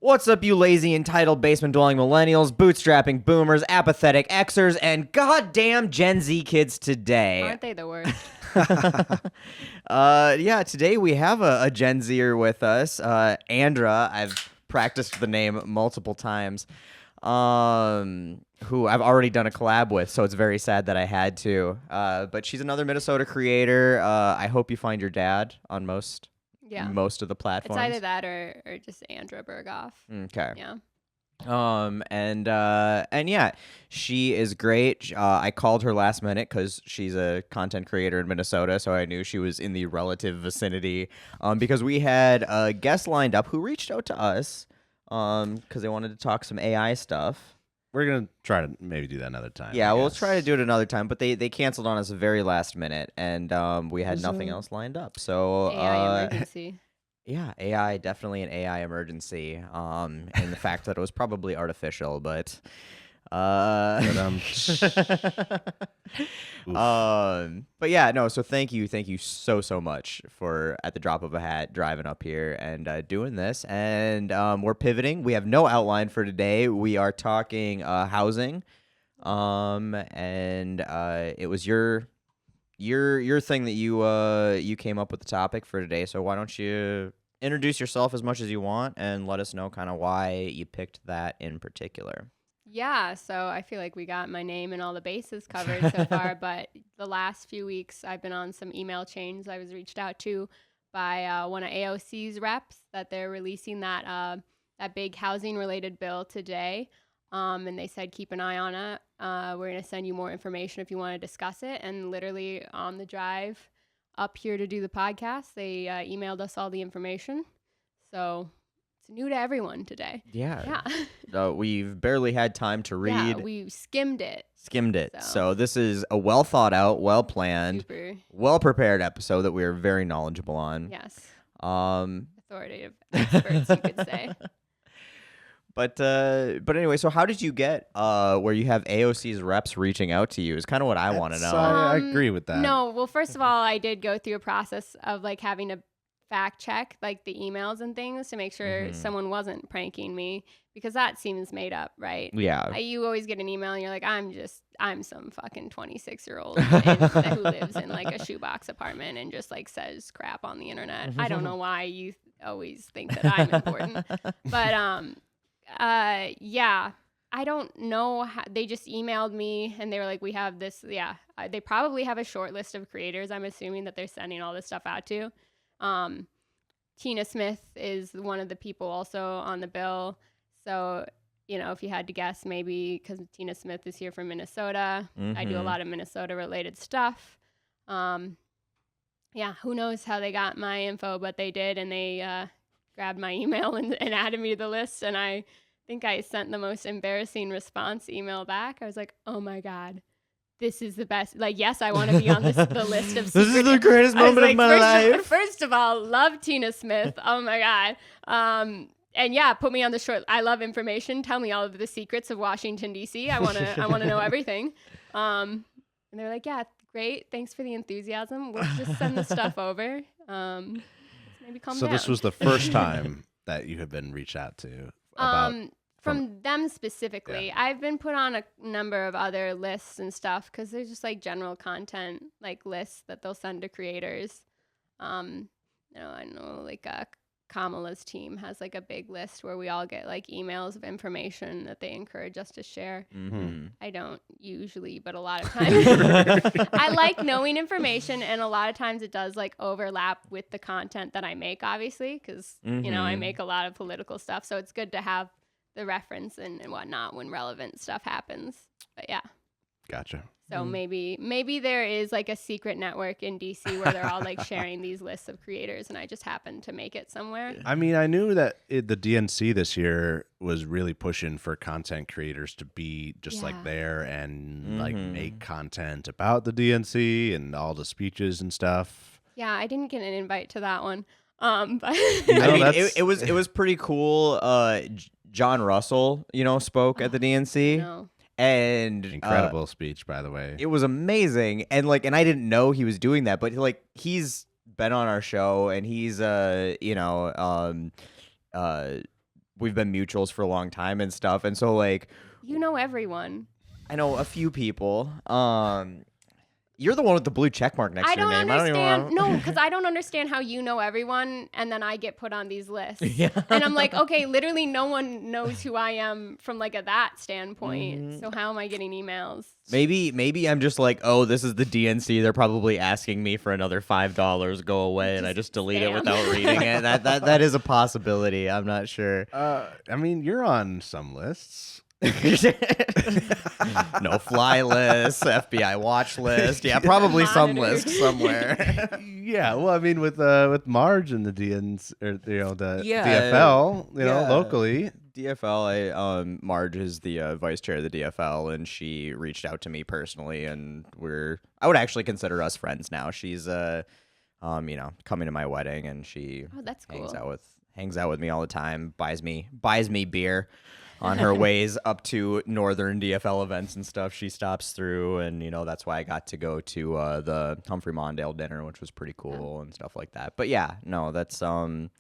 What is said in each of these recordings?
What's up, you lazy, entitled, basement-dwelling millennials, bootstrapping boomers, apathetic Xers, and goddamn Gen Z kids today? Aren't they the worst? Yeah, today we have a Gen Zer with us, Andra. I've practiced the name multiple times, who I've already done a collab with, so it's very sad that I had to. But she's another Minnesota creator. I hope you find your dad on most of the platforms. It's either that or just Andra Berghoff. Okay. Yeah. And yeah, she is great. I called her last minute because she's a content creator in Minnesota, so I knew she was in the relative vicinity. Because we had a guest lined up who reached out to us, because they wanted to talk some AI stuff. We're going to try to maybe do that another time. Yeah, we'll try to do it another time, but they canceled on us very last minute, and we had nothing else lined up. So AI emergency. yeah, AI, definitely an AI emergency. And the fact that it was probably artificial, but but yeah, no, so thank you so much for, at the drop of a hat, driving up here and doing this. And we're pivoting. We have no outline for today. We are talking housing. And it was your thing that you came up with the topic for today. So why don't you introduce yourself as much as you want and let us know kind of why you picked that in particular. Yeah, so I feel like we got my name and all the bases covered so far, but the last few weeks I've been on some email chains. I was reached out to by one of AOC's reps that they're releasing that big housing related bill today. And they said, keep an eye on it. We're going to send you more information if you want to discuss it. And literally on the drive up here to do the podcast, they emailed us all the information. So it's new to everyone today. Yeah. We've barely had time to read. Yeah, we skimmed it. So this is a well thought out, well planned, Super. well prepared episode that we are very knowledgeable on. Yes. Authoritative experts, you could say. But anyway, so how did you get where you have AOC's reps reaching out to you is kind of what I want to know. I agree with that. No, well, first of all, I did go through a process of like having to fact check like the emails and things to make sure someone wasn't pranking me, because that seems made up, right? Yeah. You always get an email and you're like, I'm some fucking 26-year-old who lives in like a shoebox apartment and just like says crap on the internet. I don't know why you always think that I'm important, but yeah, I don't know how, they just emailed me and they were like, we have this. Yeah, they probably have a short list of creators, I'm assuming, that they're sending all this stuff out to. Tina Smith is one of the people also on the bill. So, you know, if you had to guess, maybe because Tina Smith is here from Minnesota. I do a lot of Minnesota related stuff. Yeah, who knows how they got my info, but they did, and they grabbed my email and added me to the list. And I think I sent the most embarrassing response email back. I was like, oh my God, this is the best. Like, yes, I want to be on the list of secret. This is the greatest moment of my life. First of all, love Tina Smith. Oh my God. And yeah, put me on the short. I love information. Tell me all of the secrets of Washington, D.C. I want to know everything. And they're like, yeah, great. Thanks for the enthusiasm. We'll just send the stuff over. Maybe calm down. So this was the first time that you have been reached out to about from them specifically. Yeah. I've been put on a number of other lists and stuff because there's just like general content like lists that they'll send to creators. I know like Kamala's team has like a big list where we all get like emails of information that they encourage us to share. I don't usually, but a lot of times I like knowing information, and a lot of times it does like overlap with the content that I make, obviously, because you know, I make a lot of political stuff, so it's good to have the reference and whatnot when relevant stuff happens. But yeah. Gotcha. So maybe there is like a secret network in DC where they're all like sharing these lists of creators, and I just happened to make it somewhere. I mean, I knew that the DNC this year was really pushing for content creators to be just like there and like make content about the DNC and all the speeches and stuff. Yeah, I didn't get an invite to that one. But I mean, it was pretty cool. John Russell, spoke at the DNC. No. And incredible speech, by the way. It was amazing. And I didn't know he was doing that, but he's been on our show, and he's we've been mutuals for a long time and stuff. And so like, You know everyone. I know a few people. You're the one with the blue check mark next I to your don't name. understand. No, because I don't understand how you know everyone, and then I get put on these lists. Yeah. And I'm like, okay, literally no one knows who I am from like that standpoint. Mm-hmm. So how am I getting emails? Maybe I'm just like, oh, this is the DNC. They're probably asking me for another $5. Go away, and I just delete it spam. without reading it. That is a possibility. I'm not sure. I mean, you're on some lists. No fly list, FBI watch list. Yeah, probably some Monitors. list somewhere. Yeah, well, I mean, with Marge and the DNs, or the Yeah, DFL, yeah. locally. DFL, Marge is the vice chair of the DFL, and she reached out to me personally, and I would actually consider us friends now. She's coming to my wedding, and she That's cool. hangs out with me all the time, buys me beer on her ways up to northern DFL events and stuff. She stops through, and that's why I got to go to the Humphrey Mondale dinner, which was pretty cool and stuff like that. But yeah, no, that's you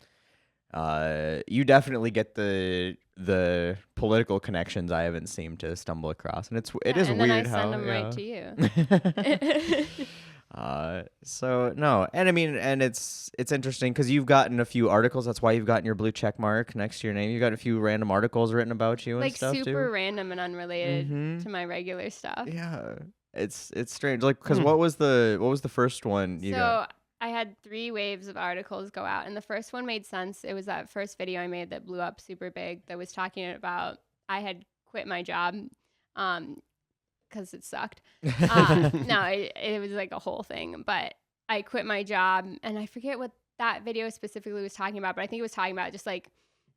definitely get the political connections I haven't seemed to stumble across, and it is and weird then I send how them yeah. right to you. So no, and I mean, and it's interesting because you've gotten a few articles. That's why you've gotten your blue check mark next to your name. You've got a few random articles written about you and Like stuff super too. random and unrelated Mhm. to my regular stuff. Yeah, it's strange. Like, because what was the first one you got? So I had 3 waves of articles go out, and the first one made sense. It was that first video I made that blew up super big that was talking about I had quit my job because it sucked. No, it was like a whole thing, but I quit my job, and I forget what that video specifically was talking about, but I think it was talking about just like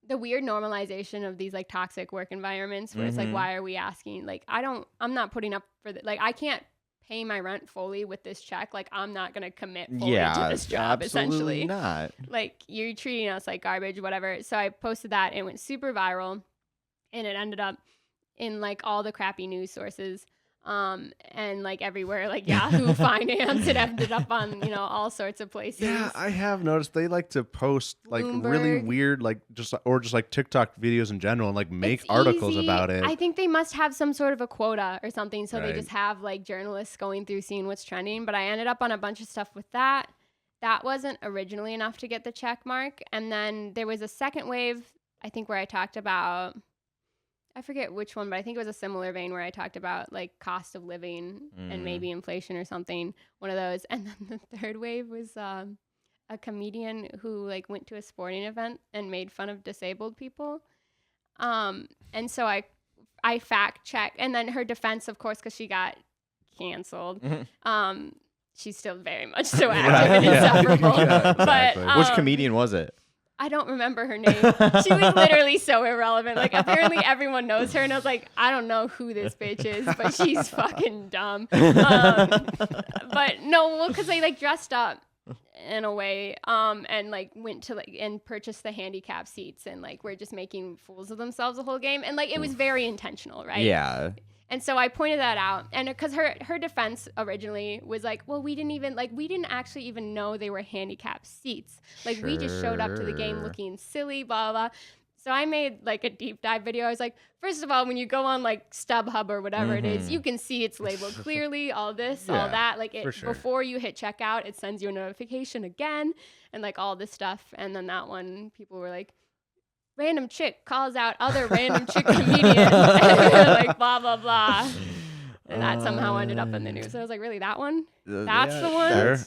the weird normalization of these like toxic work environments where it's like, why are we asking? Like, I'm not putting up for like, I can't pay my rent fully with this check. Like, I'm not going to commit fully to this job, absolutely essentially. not. Like, you're treating us like garbage, whatever. So I posted that, and it went super viral, and it ended up in like all the crappy news sources. And like everywhere, like Yahoo Finance, it ended up on, all sorts of places. Yeah, I have noticed they like to post like really Bloomberg. weird, like just like TikTok videos in general, and like make It's articles easy. about it. I think they must have some sort of a quota or something. So Right. they just have like journalists going through seeing what's trending. But I ended up on a bunch of stuff with that. That wasn't originally enough to get the check mark. And then there was a second wave, I think, where I talked about, I forget which one, but I think it was a similar vein where I talked about like cost of living and maybe inflation or something, one of those. And then the third wave was a comedian who like went to a sporting event and made fun of disabled people. And so I fact checked, and then her defense, of course, because she got canceled. She's still very much so active and insufferable. Yeah, But exactly. Which comedian was it? I don't remember her name. She was literally so irrelevant. Like, apparently everyone knows her, and I was like, I don't know who this bitch is, but she's fucking dumb. But no, well, because they like dressed up in a way, and like went to like and purchased the handicap seats, and like we're just making fools of themselves the whole game, and like it was very intentional, right? Yeah. And so I pointed that out, and because her defense originally was like, well, we didn't actually even know they were handicapped seats. Like, we just showed up to the game Sure. looking silly, blah, blah. So I made like a deep dive video. I was like, first of all, when you go on like StubHub or whatever it is, you can see it's labeled clearly, all this, all Yeah, that. Like, for sure. before you hit checkout, it sends you a notification again, and like all this stuff. And then that one, people were like, random chick calls out other random chick comedian, like blah blah blah, and that somehow ended up in the news. So I was like, really, that one? That's the one? Fair.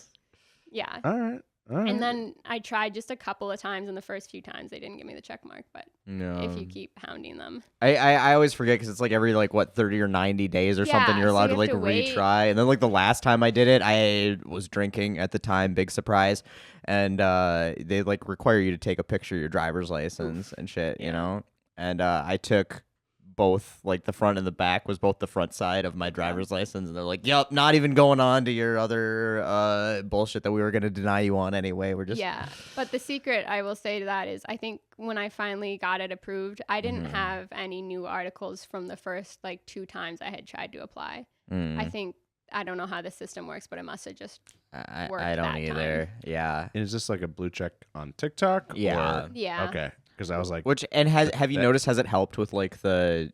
Yeah. All right. And then I tried just a couple of times, and the first few times they didn't give me the check mark. But No. if you keep hounding them, I always forget because it's like every like what 30 or 90 days or something Yeah, you're so allowed you to like have to wait. retry. And then like the last time I did it, I was drinking at the time, big surprise, and they like require you to take a picture of your driver's license and shit, you know. And I took both, like the front and the back was both the front side of my driver's license, and they're like, "Yep, not even going on to your other bullshit that we were gonna deny you on anyway. We're just yeah. But the secret I will say to that is, I think when I finally got it approved, I didn't have any new articles from the first like 2 times I had tried to apply. I think, I don't know how the system works, but it must have just worked I don't that either. time. Yeah. And is this like a blue check on TikTok? Yeah. Or? Yeah. Okay. because I was like, have you noticed, has it helped with like the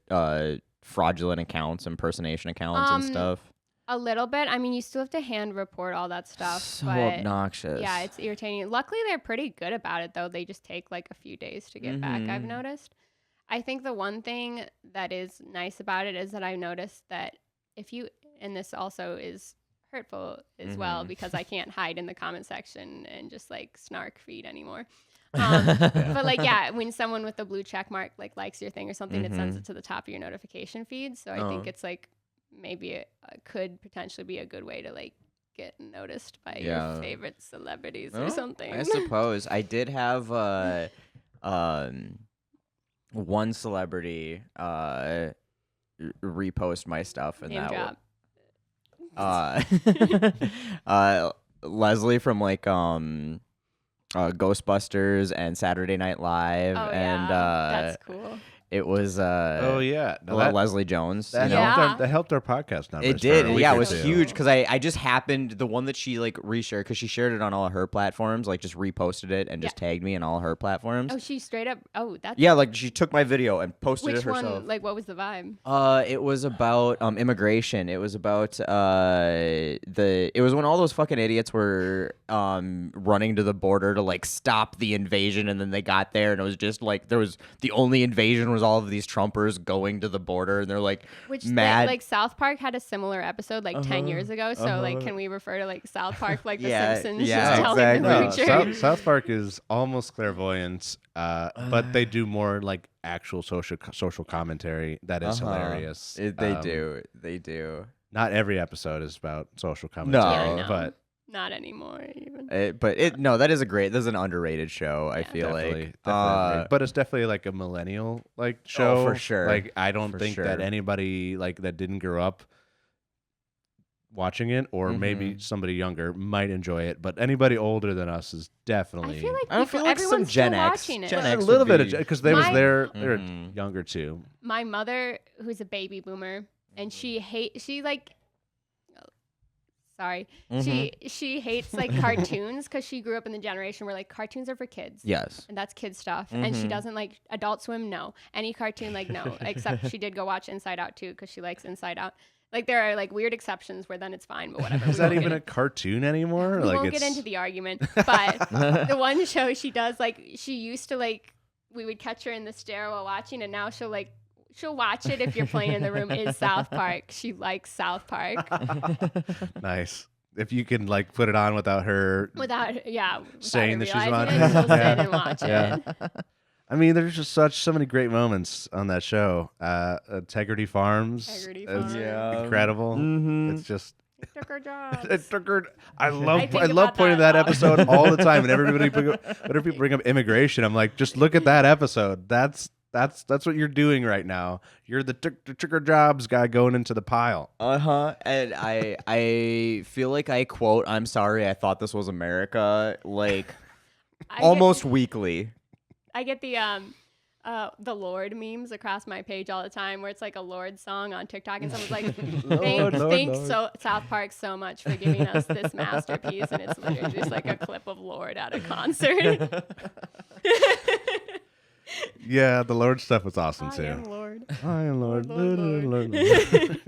fraudulent accounts, impersonation accounts and stuff? A little bit. I mean, you still have to hand report all that stuff. So but obnoxious. Yeah, it's irritating. Luckily, they're pretty good about it, though. They just take like a few days to get back, I've noticed. I think the one thing that is nice about it is that I've noticed that if you, and this also is hurtful as well, because I can't hide in the comment section and just like snark feed anymore. But like, yeah, when someone with a blue check mark like likes your thing or something, it sends it to the top of your notification feed. So I think it's like, maybe it could potentially be a good way to like get noticed by your favorite celebrities or something. I suppose I did have one celebrity repost my stuff, and Name drop. Leslie from like Ghostbusters and Saturday Night Live, and that's cool. it was Leslie Jones. That helped our podcast numbers. It did. Yeah, it was huge because I just happened, the one that she like reshared, because she shared it on all of her platforms, like just reposted it and just tagged me in all her platforms. Oh, she straight up. Oh, that's like she took my video and posted it herself. Which one? Like, what was the vibe? It was about immigration. It was about it was when all those fucking idiots were running to the border to like stop the invasion, and then they got there and it was just like the only invasion was all of these Trumpers going to the border, and they're like mad. Like South Park had a similar episode like 10 years ago. So like, can we refer to like South Park like The Simpsons? Yeah, just telling the future. South Park is almost clairvoyance, but they do more like actual social commentary that is hilarious. They do. Not every episode is about social commentary, No. but not anymore even. That's an underrated show. I feel definitely, like, but it's definitely like a millennial like show for sure. Like I don't think that anybody like that didn't grow up watching it, or maybe somebody younger might enjoy it, but anybody older than us is definitely. I feel like I feel like some everyone's Gen still X, watching it. Gen a X little would bit be- of because they're younger too. My mother, who's a baby boomer, and she hates like cartoons because she grew up in the generation where like cartoons are for kids. Yes. And that's kid stuff. And she doesn't like Adult Swim, no. Any cartoon, like no. Except she did go watch Inside Out too because she likes Inside Out. Like there are like weird exceptions where then it's fine, but whatever. Is that even a cartoon anymore? We won't get into the argument. But the one show she does, like she used to like, we would catch her in the stairwell watching, and now she'll watch it if you're playing in the room, is South Park. She likes South Park. Nice. If you can like put it on without her saying that she's watching it, she'll sit and watch it. I mean, there's just so many great moments on that show. Integrity Farms is incredible. It's just It took her jobs. it took her. I love pointing that episode all the time, and whenever people bring up immigration, I'm like, just look at that episode. That's what you're doing right now. You're the took her jobs guy going into the pile. And I feel like I quote, "I'm sorry, I thought this was America," like almost weekly. I get the Lord memes across my page all the time, where it's like a Lord song on TikTok, and someone's like, "Thanks South Park so much for giving us this masterpiece," and it's literally just like a clip of Lord at a concert. Yeah, the Lord stuff was awesome too. I am Lord. I am Lord. Lord.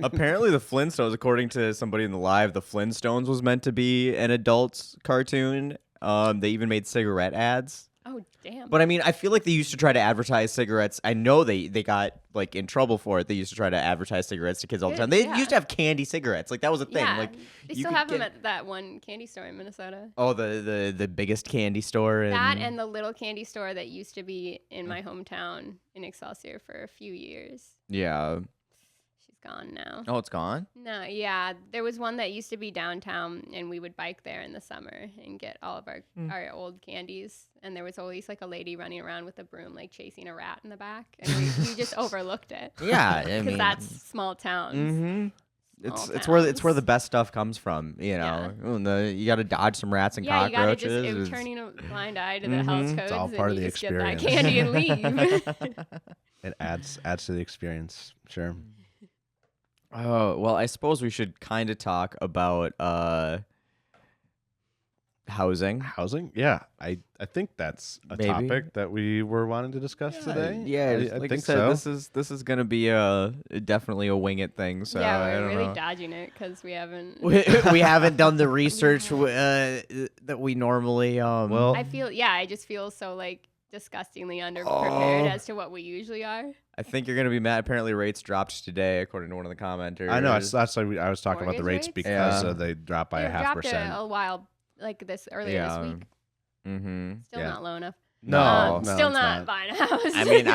Apparently, the Flintstones, according to somebody in the live, the Flintstones was meant to be an adult cartoon. They even made cigarette ads. Oh, damn. But I mean, I feel like they used to try to advertise cigarettes. I know they got like in trouble for it. They used to try to advertise cigarettes to kids all the time. They used to have candy cigarettes. Like that was a thing. Yeah, like they still have them at that one candy store in Minnesota. Oh, the biggest candy store. That and the little candy store that used to be in my hometown in Excelsior for a few years. Yeah. She's gone now. Oh, it's gone? No, yeah. There was one that used to be downtown, and we would bike there in the summer and get all of our old candies. And there was always like a lady running around with a broom, like chasing a rat in the back. And we just overlooked it. Yeah, because that's small towns. It's where the best stuff comes from, you know. Yeah. You got to dodge some rats and cockroaches. You got to just turning a blind eye to the health codes, it's all part and of you the just get that experience. candy and leave. It adds to the experience. Sure. Oh, well, I suppose we should kind of talk about Housing. Housing? Yeah, I think that's a Maybe. topic that we were wanting to discuss today. Yeah, I like think I said, so. this is gonna be definitely a wing it thing. So yeah, I we're don't really know. dodging it because we haven't. We haven't done the research that we normally. Well, I just feel so like disgustingly underprepared as to what we usually are. I think you're gonna be mad. Apparently, rates dropped today, according to one of the commenters. I know. That's why I was talking about the Mortgage rates rates? because Yeah. they dropped by They a half dropped percent. a while like this earlier this week. Mm-hmm. Still Yeah. not low enough. No, Still it's not buying a house. I mean,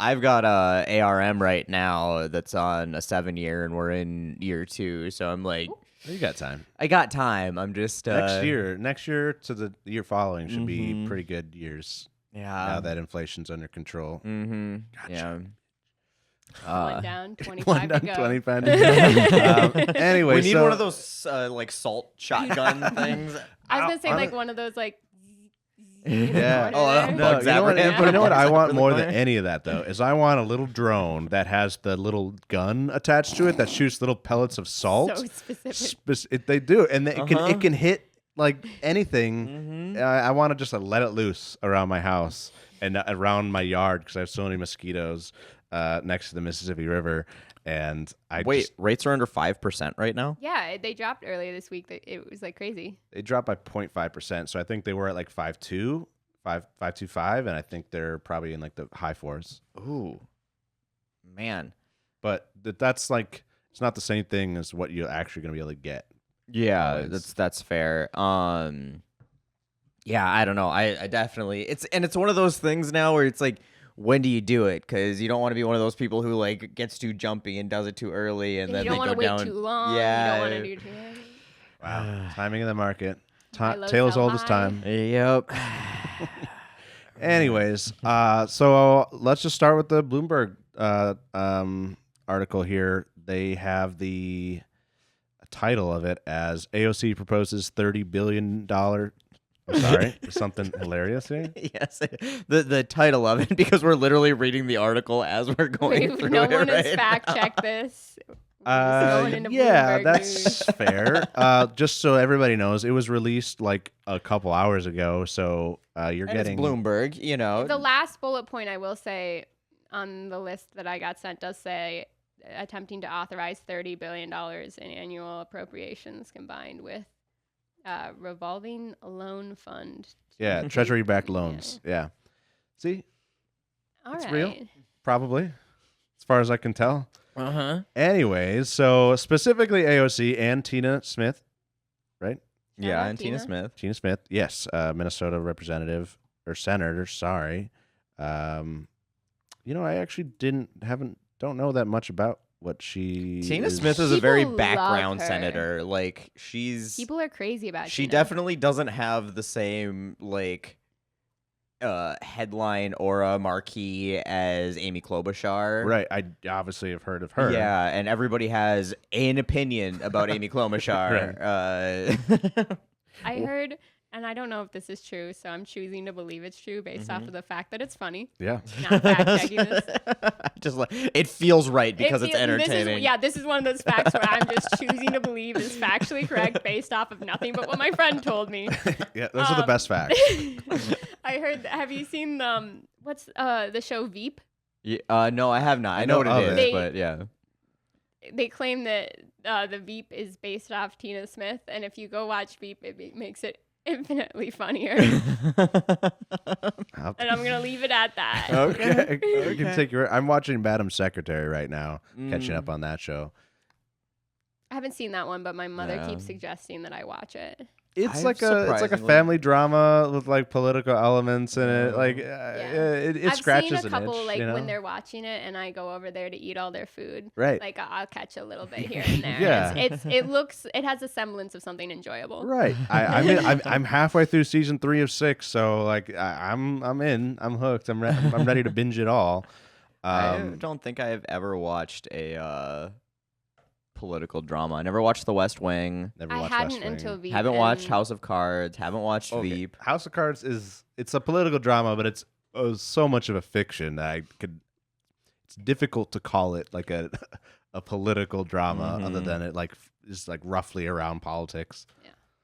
I've got a ARM right now that's on a 7-year, and we're in year 2. So I'm like, You got time. I got time. I'm just Next year to the year following should be Mhm. pretty good years. Yeah. Now that inflation's under control. Mm-hmm. Gotcha. Yeah. One down, 25 One to down, go. 25 to go. Anyway, We need so one of those like salt shotgun things. I was gonna say on like it- one of those like. Yeah. Oh, No, Bugs you know what? Abraham. You know what I Bugs want in the more than corner. any of that though is I want a little drone that has the little gun attached to it that shoots little pellets of salt. So specific. They do, and it Uh-huh. can hit like anything. Mhm. I want to just let it loose around my house and around my yard because I have so many mosquitoes next to the Mississippi River. And Wait, rates are under 5% right now. Yeah, they dropped earlier this week. It was like crazy. they dropped by 0.5%. So I think they were at like 5.2, 5.25, and I think they're probably in like the high 4s. Ooh, man. But that's like it's not the same thing as what you're actually going to be able to get. Yeah, Always. that's fair. Yeah, I don't know. I definitely it's one of those things now where it's like, when do you do it? Because you don't want to be one of those people who like gets too jumpy and does it too early, and And then you don't they want go to wait down. too long. Yeah. You don't want to do too early. Wow, timing of the market, High, low, tale as sell old as high. time. Yep. Anyways, so let's just start with the Bloomberg article here. They have the title of it as AOC proposes $30 billion. I'm sorry, is something hilarious here? Yes, the title of it, because we're literally reading the article as we're going through No it one has right fact now. checked this. We're just going into Yeah, Bloomberg that's news. fair. Just so everybody knows, it was released like a couple hours ago, so you're And getting it's Bloomberg, you know. The last bullet point I will say on the list that I got sent does say attempting to authorize $30 billion in annual appropriations combined with revolving loan fund. Yeah, treasury-backed loans. Yeah. See, All It's right. real. probably, as far as I can tell. Uh-huh. Anyways, so specifically AOC and Tina Smith, right? Yeah, out and Tina Tina. Smith. Tina Smith, yes, Minnesota representative or senator. Sorry, I actually don't know that much about what she. Tina Smith is a very People love background her. senator. Like she's People are crazy about she Tina. definitely doesn't have the same like headline aura marquee as Amy Klobuchar. Right, I obviously have heard of her. Yeah, and everybody has an opinion about Amy Klobuchar. I heard, and I don't know if this is true, so I'm choosing to believe it's true based off of the fact that it's funny. Yeah. Not fact checking this. Just like it feels right because it's This entertaining. this is one of those facts where I'm just choosing to believe is factually correct based off of nothing but what my friend told me. Yeah, those are the best facts. I heard. Have you seen what's the show Veep? No, I have not. I know what of it is, it. but yeah. They claim that the Veep is based off Tina Smith, and if you go watch Veep, it makes it infinitely funnier. I'll- And I'm gonna leave it at that. Okay. You Okay. can take your. I'm watching Madam Secretary right now, catching Mm. up on that show. I haven't seen that one, but my mother Yeah. keeps suggesting that I watch it. It's I've like a surprisingly- family drama with like political elements in it. Like Yeah. it I've scratches seen a an couple itch, like you know? when they're watching it, and I go over there to eat all their food. Right. Like I'll catch a little bit here and there. Yeah. It has a semblance of something enjoyable. Right. I'm halfway through season 3 of 6, so like I'm in. I'm hooked. I'm ready to binge it all. I don't think I've ever watched a political drama. I never watched The West Wing. Never I watched hadn't West Wing. until Veep. Haven't watched and House of Cards. Haven't watched Okay. Veep. House of Cards it's a political drama, but it's so much of a fiction that it's difficult to call it like a a political drama other Mhm. than it like is like roughly around politics.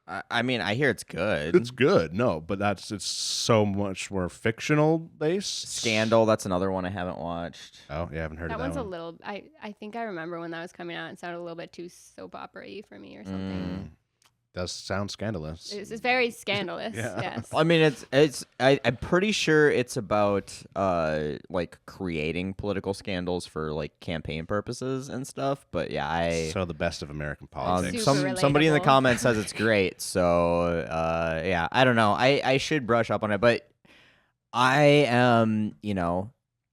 I mean, I hear it's good. It's good, no, but it's so much more fictional based. Scandal, that's another one I haven't watched. Oh, yeah, I haven't heard That of that one's one. a little. I think I remember when that was coming out. It sounded a little bit too soap opera-y for me or something. Does sound scandalous. It's very scandalous. Yeah. Yes. I mean, I'm pretty sure it's about like creating political scandals for like campaign purposes and stuff. But yeah, So the best of American politics. Super somebody in the relatable. comments says it's great. So yeah, I don't know. I should brush up on it, but I am,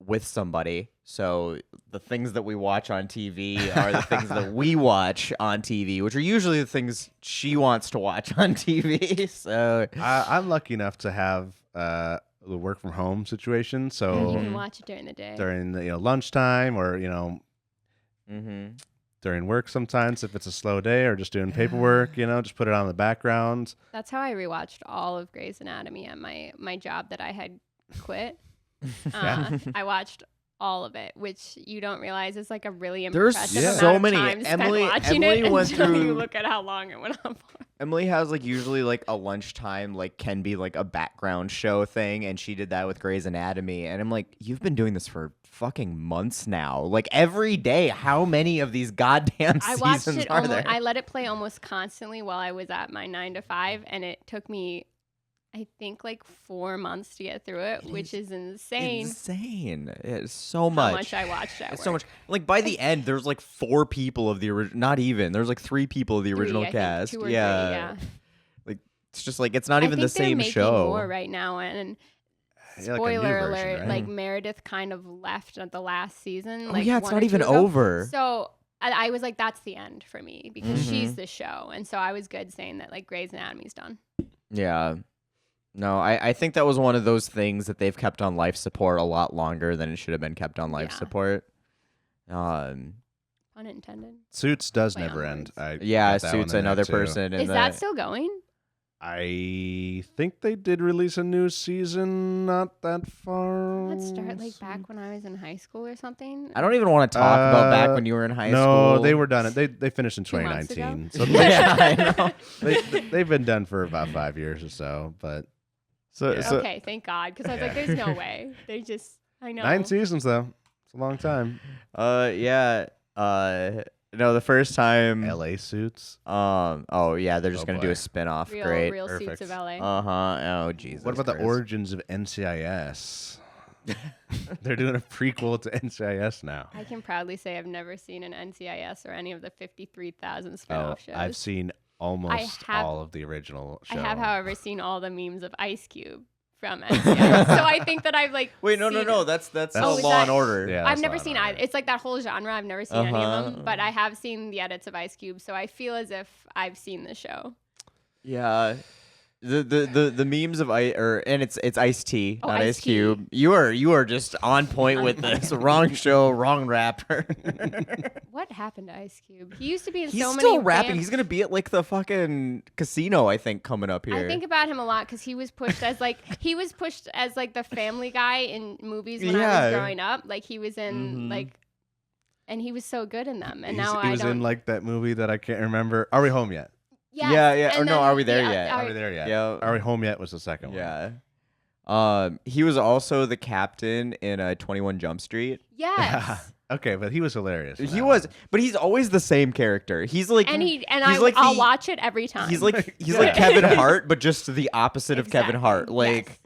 with somebody. So the things that we watch on TV are the things that we watch on TV, which are usually the things she wants to watch on TV. So I'm lucky enough to have the work from home situation. So You can watch it during the day. during the lunchtime or mhm. during work sometimes if it's a slow day or just doing paperwork, just put it on in the background. That's how I rewatched all of Grey's Anatomy at my job that I had quit. I watched all of it, which you don't realize is like a really There's impressive so amount many. of time spent Emily watching went it until through. you look at how long it went on for. Emily has like usually like a lunchtime like can be like a background show thing, and she did that with Grey's Anatomy, and I'm like, you've been doing this for fucking months now, like every day. How many of these goddamn I watched seasons it. are there? I let it play almost constantly while I was at my 9 to 5, and it took me, I think, like 4 months to get through it, which is insane. Insane. It's so How much. much I watched at It's work. so much. Like by the end, there's like 4 people of the original. Not even. There's like 3 people of the original I think, cast. 2 or yeah. 3, yeah. Like it's just like it's not even the I think they're same making show. more right now, and Yeah, like a new spoiler version, alert, right? like Meredith kind of left at the last season. Oh like yeah, it's 1 not or even 2 ago. over. So I was like, that's the end for me because Mm-hmm. she's the show, and so I was good saying that like Grey's Anatomy's done. Yeah. No, I think that was one of those things that they've kept on life support a lot longer than it should have been kept on life Yeah. support. Pun intended. Suits does Play on never end. words. Yeah, got that one Suits in there, another too. person. In Is that still going? I think they did release a new season not that far. Let's start like back when I was in high school or something. I don't even want to talk about back when you were in high no, school. they were done. They finished in 2 months 2019. ago? So Yeah, I know. they've been done for about 5 years or so. But So, Yeah. so Okay, thank God, because I was like, there's no way. They just, I know. 9 seasons though. It's a long time. yeah. No, the first time. LA Suits. Oh yeah, they're just Oh, gonna do boy. a spin-off. Real, Great. real Suits Perfect. of LA. Oh Jesus. What about the Christ. origins of NCIS? They're doing a prequel to NCIS now. I can proudly say I've never seen an NCIS or any of the 53,000 spin-off shows. I've seen almost have- all of the original show. I have, however, seen all the memes of Ice Cube from NCIS. So I think that I've like Wait, no. seen- That's Oh, is Law that- and Order. Yeah, I've that's never Law and seen Order. either. It's like that whole genre. I've never seen any of Uh-huh. them, but I have seen the edits of Ice Cube, so I feel as if I've seen the show. Yeah. The memes of and it's Ice-T, Oh, not Ice Ice-T. Cube. You are just on point with this. Wrong show, wrong rapper. What happened to Ice Cube? He used to be in He's so many. still rapping. He's gonna be at like the fucking casino, I think, coming up here. I think about him a lot because he was pushed as like the Family Guy in movies when I Yeah. was growing up. Like he was in like, and he was so good in them. And now he I was don't. in like that movie that I can't remember. Are We Home Yet? Yes, Yeah. Or and no, then Are We There the- Yet? Are We There Yet? Yeah. Are We Home Yet was the second one. Yeah. He was also the captain in 21 Jump Street. Yes. Okay, but he was hilarious. in He that was, one. but he's always the same character. He's like, I'll like watch it every time. He's like Kevin Hart, but just the opposite of Kevin Hart. Exactly, Like,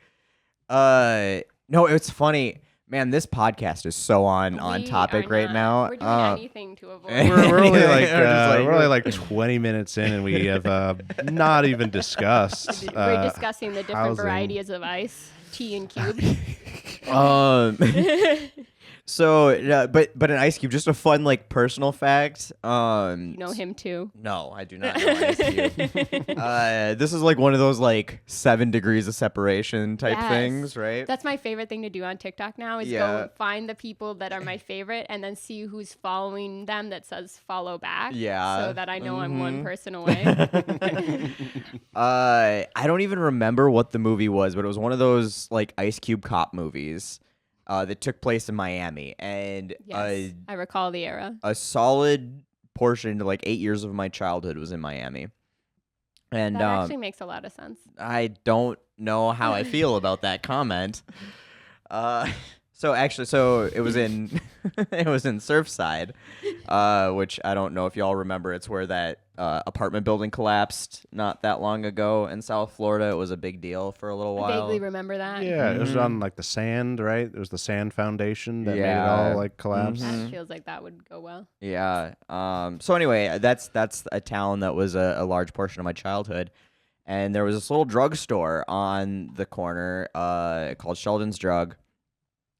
yes. no, it's funny, man. This podcast is so on We topic are right not- now. We're doing anything to avoid. We're only like We're just like- we're only like 20 minutes in, and we have not even discussed. We're discussing the different housing. varieties of ice, tea and cube. So, but an Ice Cube, just a fun like personal fact. You know him too. No, I do not know Ice Cube. This is like one of those like 7 degrees of separation type Yes. things, right? That's my favorite thing to do on TikTok now is Yeah. go find the people that are my favorite and then see who's following them that says follow back. Yeah. So that I know I'm Mm-hmm. one person away. I don't even remember what the movie was, but it was one of those like Ice Cube cop movies that took place in Miami, and Yes. I recall the era. a solid portion to like 8 years of my childhood was in Miami. And That actually makes a lot of sense. I don't know how I feel about that comment. So it was in it was in Surfside, which I don't know if y'all remember. It's where that apartment building collapsed not that long ago in South Florida. It was a big deal for a little I while. vaguely remember that. Yeah, it was on like the sand, right? It was the sand foundation that made it all like collapse. That feels like that would go well. Yeah. So anyway, that's a town that was a large portion of my childhood, and there was this little drugstore on the corner called Sheldon's Drug.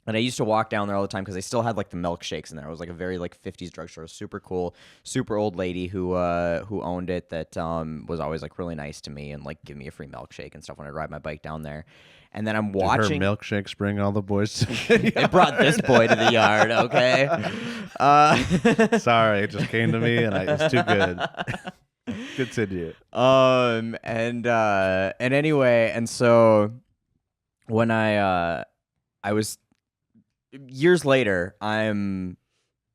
And I used to walk down there all the time because they still had like the milkshakes in there. It was like a very like 50s drugstore, super cool, super old lady who owned it that was always like really nice to me and like give me a free milkshake and stuff when I ride my bike down there. And then I'm watching. Did her milkshakes bring all the boys to It brought this boy to the yard. Okay. Sorry, it just came to me and it's too good. Continue. And anyway, and so when I was. Years later, I'm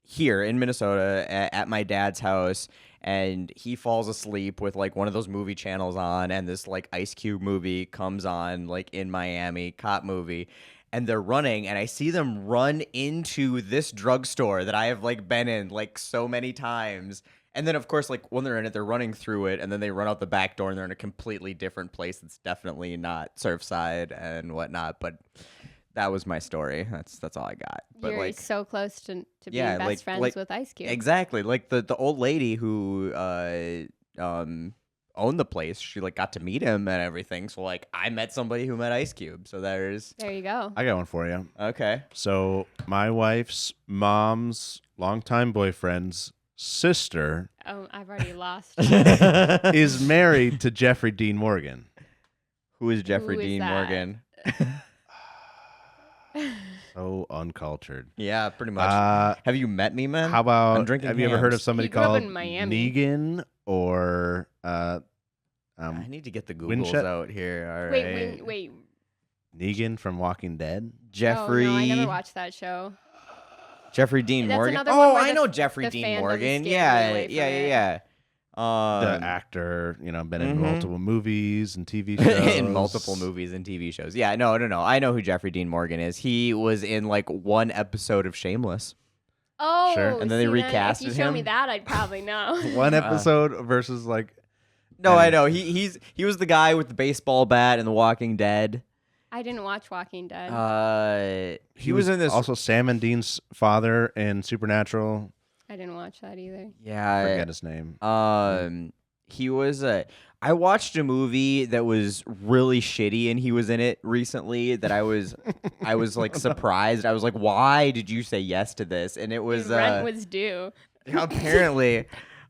here in Minnesota at my dad's house, and he falls asleep with like one of those movie channels on, and this like Ice Cube movie comes on, like in Miami, cop movie, and they're running, and I see them run into this drugstore that I have like been in like so many times. And then, of course, like when they're in it, they're running through it, and then they run out the back door, and they're in a completely different place that's definitely not Surfside and whatnot, but... That was my story. That's all I got. But You're like so close to being yeah, best friends with Ice Cube. Exactly. Like the old lady who owned the place, she like got to meet him and everything. So like I met somebody who met Ice Cube. So there you go. I got one for you. Okay. So my wife's mom's longtime boyfriend's sister Oh, I've already lost. is married to Jeffrey Dean Morgan. Who is Jeffrey Who is Dean that? Morgan? So uncultured. Yeah, pretty much. Have you met me, man? How about I'm drinking have you ever heard of hams. somebody He grew up called in Miami. Negan or I need to get the Googles Winchett? out here. All Wait, right. wait. Negan from Walking Dead? Jeffrey. Oh, no, I never watched that show. Jeffrey Dean That's Morgan. another one Oh, where I the- know Jeffrey the Dean fandom Morgan. scared me Yeah, away from it. yeah. The actor, been in Mhm. multiple movies and TV shows. In multiple movies and TV shows. Yeah, no. I know who Jeffrey Dean Morgan is. He was in like one episode of Shameless. Oh, Sure. And then they see, recasted if you show me him? that, I'd probably know. One episode versus like No, And- I know. He was the guy with the baseball bat in The Walking Dead. I didn't watch Walking Dead. He was in this. also Sam and Dean's father in Supernatural. I didn't watch that either. Yeah. Forget his name. He was I watched a movie that was really shitty, and he was in it recently. That I was like surprised. I was like, "Why did you say yes to this?" And it was Rent was due. apparently.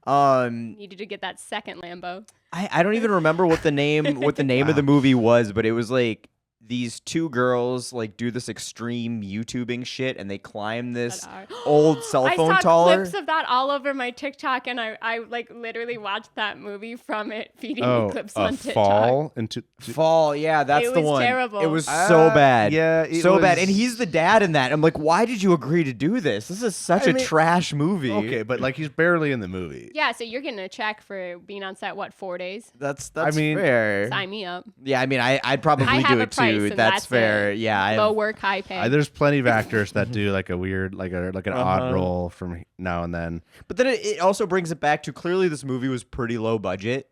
Needed to get that second Lambo. I don't even remember what the name of the movie was, but it was like these two girls like do this extreme YouTubing shit, and they climb this old cell phone I saw tower. clips of that all over my TikTok, and I like literally watched that movie from it, feeding Oh, me clips on TikTok. Fall into Fall, yeah, that's It the was one. terrible. It was so bad. Yeah, it so bad. was- And he's the dad in that. I'm like, why did you agree to do this? This is such I a mean- trash movie. Okay, but like he's barely in the movie. Yeah, so you're getting a check for being on set, 4 days? That's I mean- fair. Sign me up. Yeah, I mean, I'd probably I have do a it price, too. and That's that's fair. it. Yeah, Low work, high pay. There's plenty of actors that do like a weird, like an Uh-huh. odd role from now and then. But then it also brings it back to clearly this movie was pretty low budget.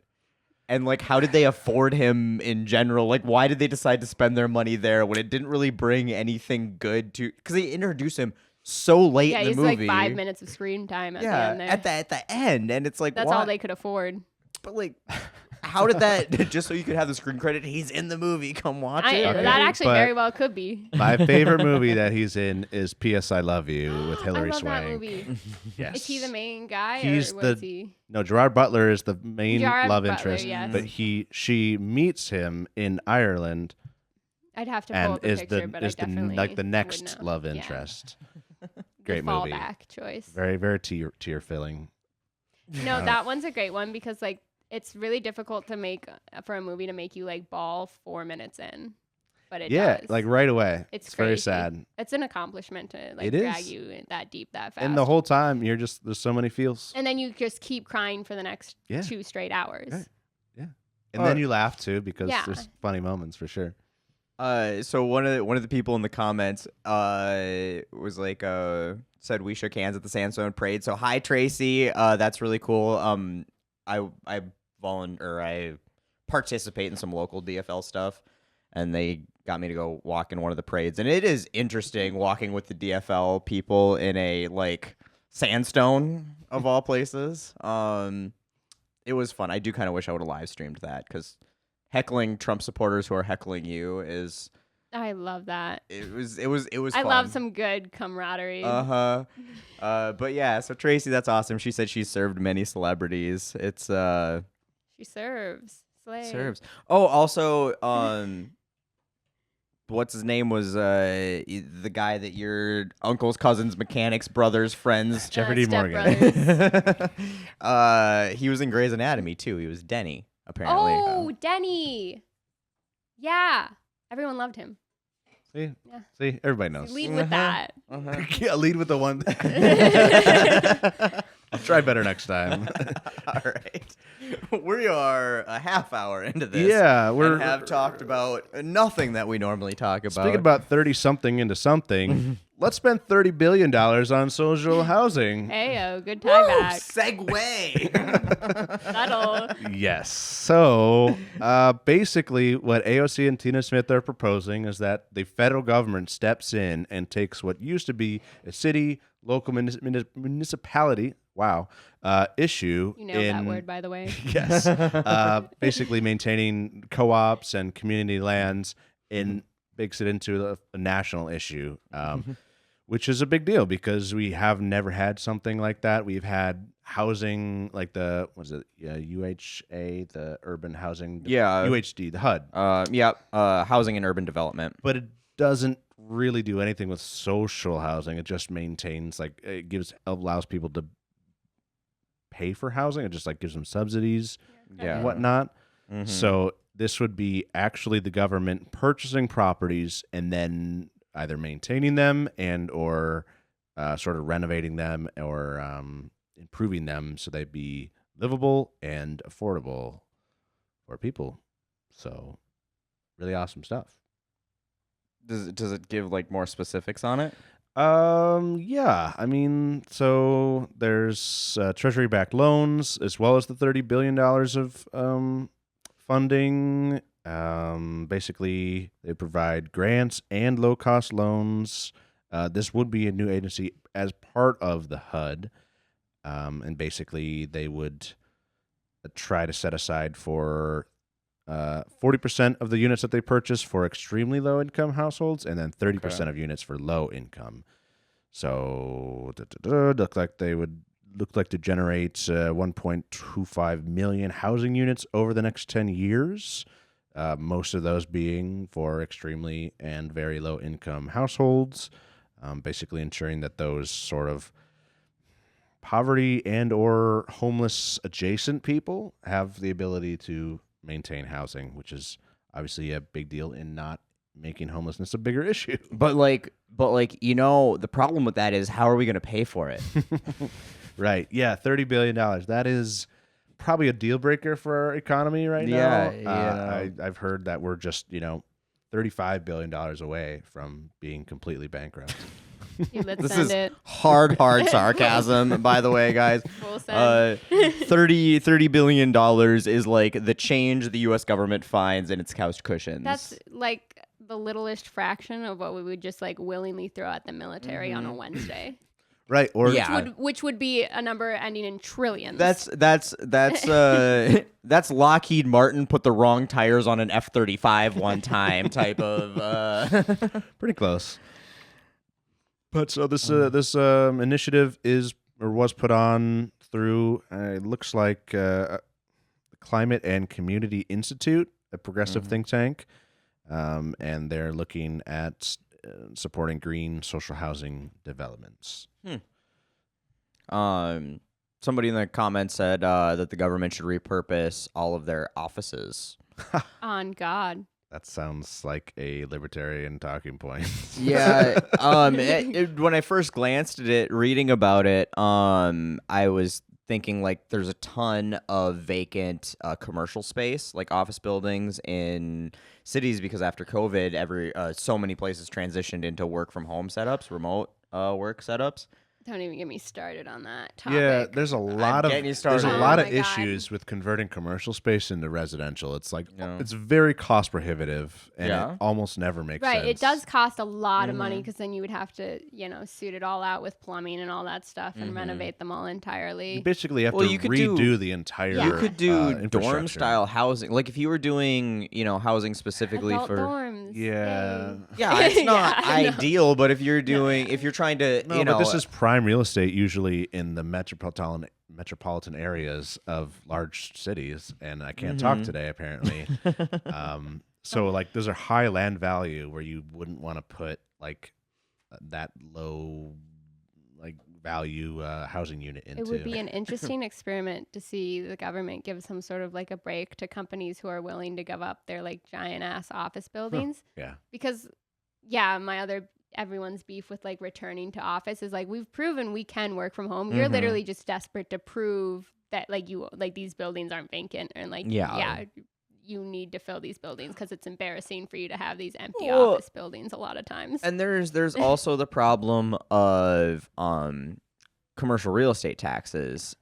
And like, how did they afford him in general? Like, why did they decide to spend their money there when it didn't really bring anything good to? Because they introduce him so late yeah, in the he's movie. like 5 minutes of screen time at the Yeah, end there. at the end, and it's like That's why? all they could afford. But like, how did that? Just so you could have the screen credit, he's in the movie. Come watch it. Okay, That actually but- very well could be. My favorite movie that he's in is P.S. I Love You with Hilary I love Swank. that movie. Yes. Is he the main guy, He's or was the- he? No, Gerard Butler is the main Gerard love Butler, interest, yes. but she meets him in Ireland I'd have to pull and up a is picture, the but is I definitely the like the would next know. love Yeah. interest. The Great movie. fallback choice. Very very tear filling. No, that one's a great one because like it's really difficult to make for a movie to make you like bawl 4 minutes in, but it Yeah, does. like right away. It's very crazy. sad. It's an accomplishment to like It drag is. you in that deep that fast. And the whole time you're just there's so many feels. and then you just keep crying for the next Yeah. 2 straight hours. Right. Yeah. And then you laugh too because Yeah. there's funny moments for sure. So one of the people in the comments was like said we shook hands at the Sandstone Parade. So hi Tracy, that's really cool. I participate in some local DFL stuff, and they got me to go walk in one of the parades, and it is interesting walking with the DFL people in a like Sandstone of all places. It was fun. I do kind of wish I would have live streamed that because heckling Trump supporters who are heckling you is. I love that. It was I fun. love some good camaraderie. But yeah, so Tracy, that's awesome. She said she served many celebrities. It's She serves. Slay. serves. Oh, also what's his name was the guy that your uncle's cousin's mechanics brother's friends Jeffrey D. Step Morgan. Brothers. he was in Grey's Anatomy too. He was Denny apparently. Oh, Denny. Yeah. Everyone loved him. See, Yeah. see, everybody knows. Lead with that. Yeah, lead with the one. I'll try better next time. All right. We are a half hour into this. Yeah, and have talked about nothing that we normally talk about. Speaking about 30-something into something, let's spend $30 billion on social housing. Heyo, good tie back. Segue. That'll. Yes. So basically, what AOC and Tina Smith are proposing is that the federal government steps in and takes what used to be a city, local municipality, issue. You nailed that word, by the way. Yes. Basically maintaining co-ops and community lands and makes it into a national issue, which is a big deal because we have never had something like that. We've had housing like UHA, the urban housing. Yeah. UHD, the HUD. Housing and urban development. But it doesn't really do anything with social housing. It just maintains, allows people to pay for housing. It just gives them subsidies and whatnot. Mm-hmm. So this would be actually the government purchasing properties and then either maintaining them and or sort of renovating them or improving them so they'd be livable and affordable for people. So really awesome stuff. Does it give more specifics on it? Yeah. I mean, so there's treasury-backed loans as well as the $30 billion of funding. Basically, they provide grants and low-cost loans. This would be a new agency as part of the HUD. And basically, they would try to set aside for 40% of the units that they purchase for extremely low-income households, and then 30% of units for low income. So, look like to generate 1.25 million housing units over the next 10 years. Most of those being for extremely and very low-income households, basically ensuring that those sort of poverty and or homeless adjacent people have the ability to maintain housing, which is obviously a big deal in not making homelessness a bigger issue. But the problem with that is how are we going to pay for it? Right. Yeah, $30 billion. That is probably a deal breaker for our economy right now. I've heard that we're just, $35 billion away from being completely bankrupt. Let's This send is it. hard sarcasm, by the way, guys. Full send. $30 billion is like the change the U.S. government finds in its couch cushions. That's like the littlest fraction of what we would just willingly throw at the military on a Wednesday. Right. Or Which would be a number ending in trillions. That's Lockheed Martin put the wrong tires on an F-35 one time type of. Pretty close. But so this initiative was put on through it looks like the Climate and Community Institute, a progressive think tank, and they're looking at supporting green social housing developments. Somebody in the comments said that the government should repurpose all of their offices. On God. That sounds like a libertarian talking point. Yeah. When I first glanced at it, reading about it, I was thinking like there's a ton of vacant commercial space, like office buildings in cities, because after COVID, so many places transitioned into work from home setups, remote work setups. Don't even get me started on that topic. Yeah, there's a lot of getting you started. Oh lot of my God. issues with converting commercial space into residential. It's like Yeah. it's very cost prohibitive, and Yeah. it almost never makes Right, sense. it does cost a lot of money because then you would have to, suit it all out with plumbing and all that stuff and renovate them all entirely. You basically have Well, to you could redo do- the entire. Yeah. You could do dorm infrastructure. style housing, like if you were doing, housing specifically Adult for. Yeah. dorms. Yay. Yeah, it's not Yeah, no. ideal, but if you're doing, if you're trying to, No, but this is prime real estate, usually in the metropolitan areas of large cities, and I can't talk today apparently. So like those are high land value where you wouldn't want to put like that low like value housing unit into. It would be an interesting experiment to see the government give some sort of like a break to companies who are willing to give up their like giant ass office buildings. Yeah. Because everyone's beef with like returning to office is like, we've proven we can work from home. You're literally just desperate to prove that like these buildings aren't vacant, and like you need to fill these buildings because it's embarrassing for you to have these empty office buildings a lot of times. And there's also the problem of commercial real estate taxes.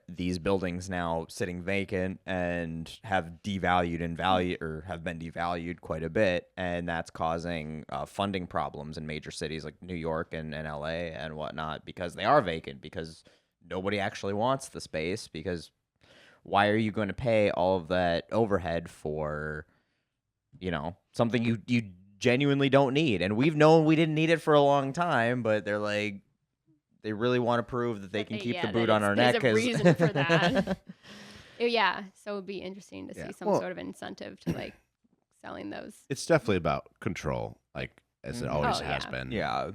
These buildings now sitting vacant and have devalued in value, or have been devalued quite a bit, and that's causing funding problems in major cities like New York and LA and whatnot, because they are vacant, because nobody actually wants the space. Because why are you going to pay all of that overhead for, something you genuinely don't need? And we've known we didn't need it for a long time, but they're like, they really want to prove that they can keep the boot on our neck. There's a reason for that. Yeah, so it would be interesting to see some Well- sort of incentive to like selling those. It's definitely about control, like as it always Oh, has yeah. been. Yeah.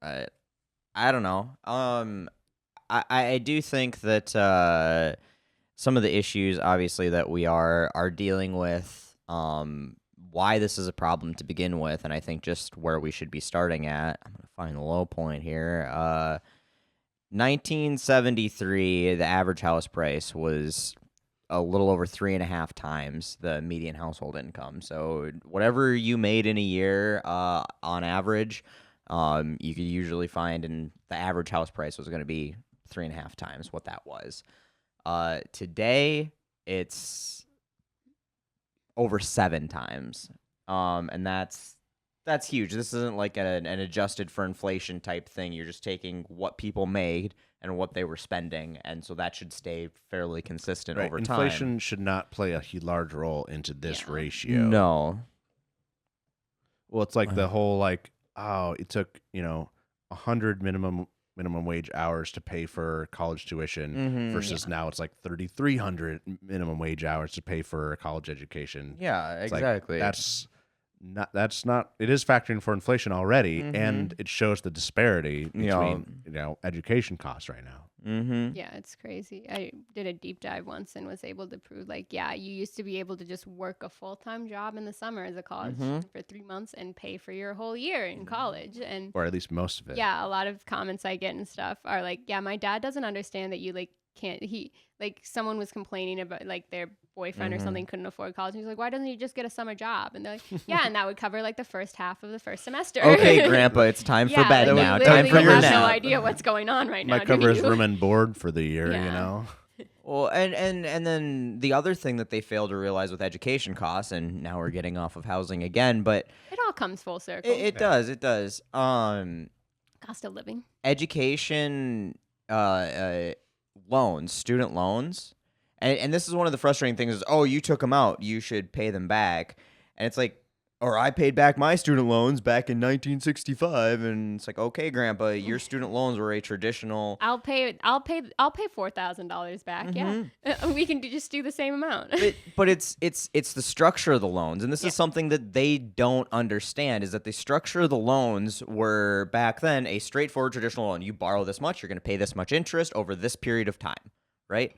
I don't know. I do think that some of the issues, obviously, that we are dealing with, why this is a problem to begin with, and I think just where we should be starting at. I'm going to find the low point here. 1973, the average house price was a little over 3.5 times the median household income. So whatever you made in a year, on average, you could usually find, in the average house price was going to be 3.5 times what that was. Today, it's over 7 times, and that's huge. This isn't like an adjusted for inflation type thing. You're just taking what people made and what they were spending, and so that should stay fairly consistent over time. Inflation should not play a large role into this ratio. No. Well, it's like the whole like, oh, it took 100 minimum wage hours to pay for college tuition versus now it's like 3,300 minimum wage hours to pay for a college education. Yeah, It's like, exactly. that's not. It is factoring for inflation already, and it shows the disparity between education costs right now. Yeah, it's crazy. I did a deep dive once and was able to prove like, you used to be able to just work a full-time job in the summer as a college student for 3 months and pay for your whole year in college. And Or at least most of it. yeah, a lot of comments I get and stuff are like, yeah, my dad doesn't understand that you like can't, someone was complaining about like their boyfriend or something couldn't afford college. And he's like, why doesn't he just get a summer job? And they're like, yeah, and that would cover like the first half of the first semester. Okay, Grandpa, it's time for bed like, now. you Time for literally your have nap. no idea what's going on right now. Might cover do his you? room and board for the year, Yeah. Well, and then the other thing that they fail to realize with education costs, and now we're getting off of housing again, but It all comes full circle. it does. Cost of living. Education loans, student loans, and this is one of the frustrating things is, oh, you took them out, you should pay them back. And it's like, or I paid back my student loans back in 1965, and it's like, okay, Grandpa, your student loans were a traditional. I'll pay $4,000 back. Yeah, we can just do the same amount. But it's the structure of the loans, and this is something that they don't understand, is that the structure of the loans were back then a straightforward traditional loan. You borrow this much, you're going to pay this much interest over this period of time, right?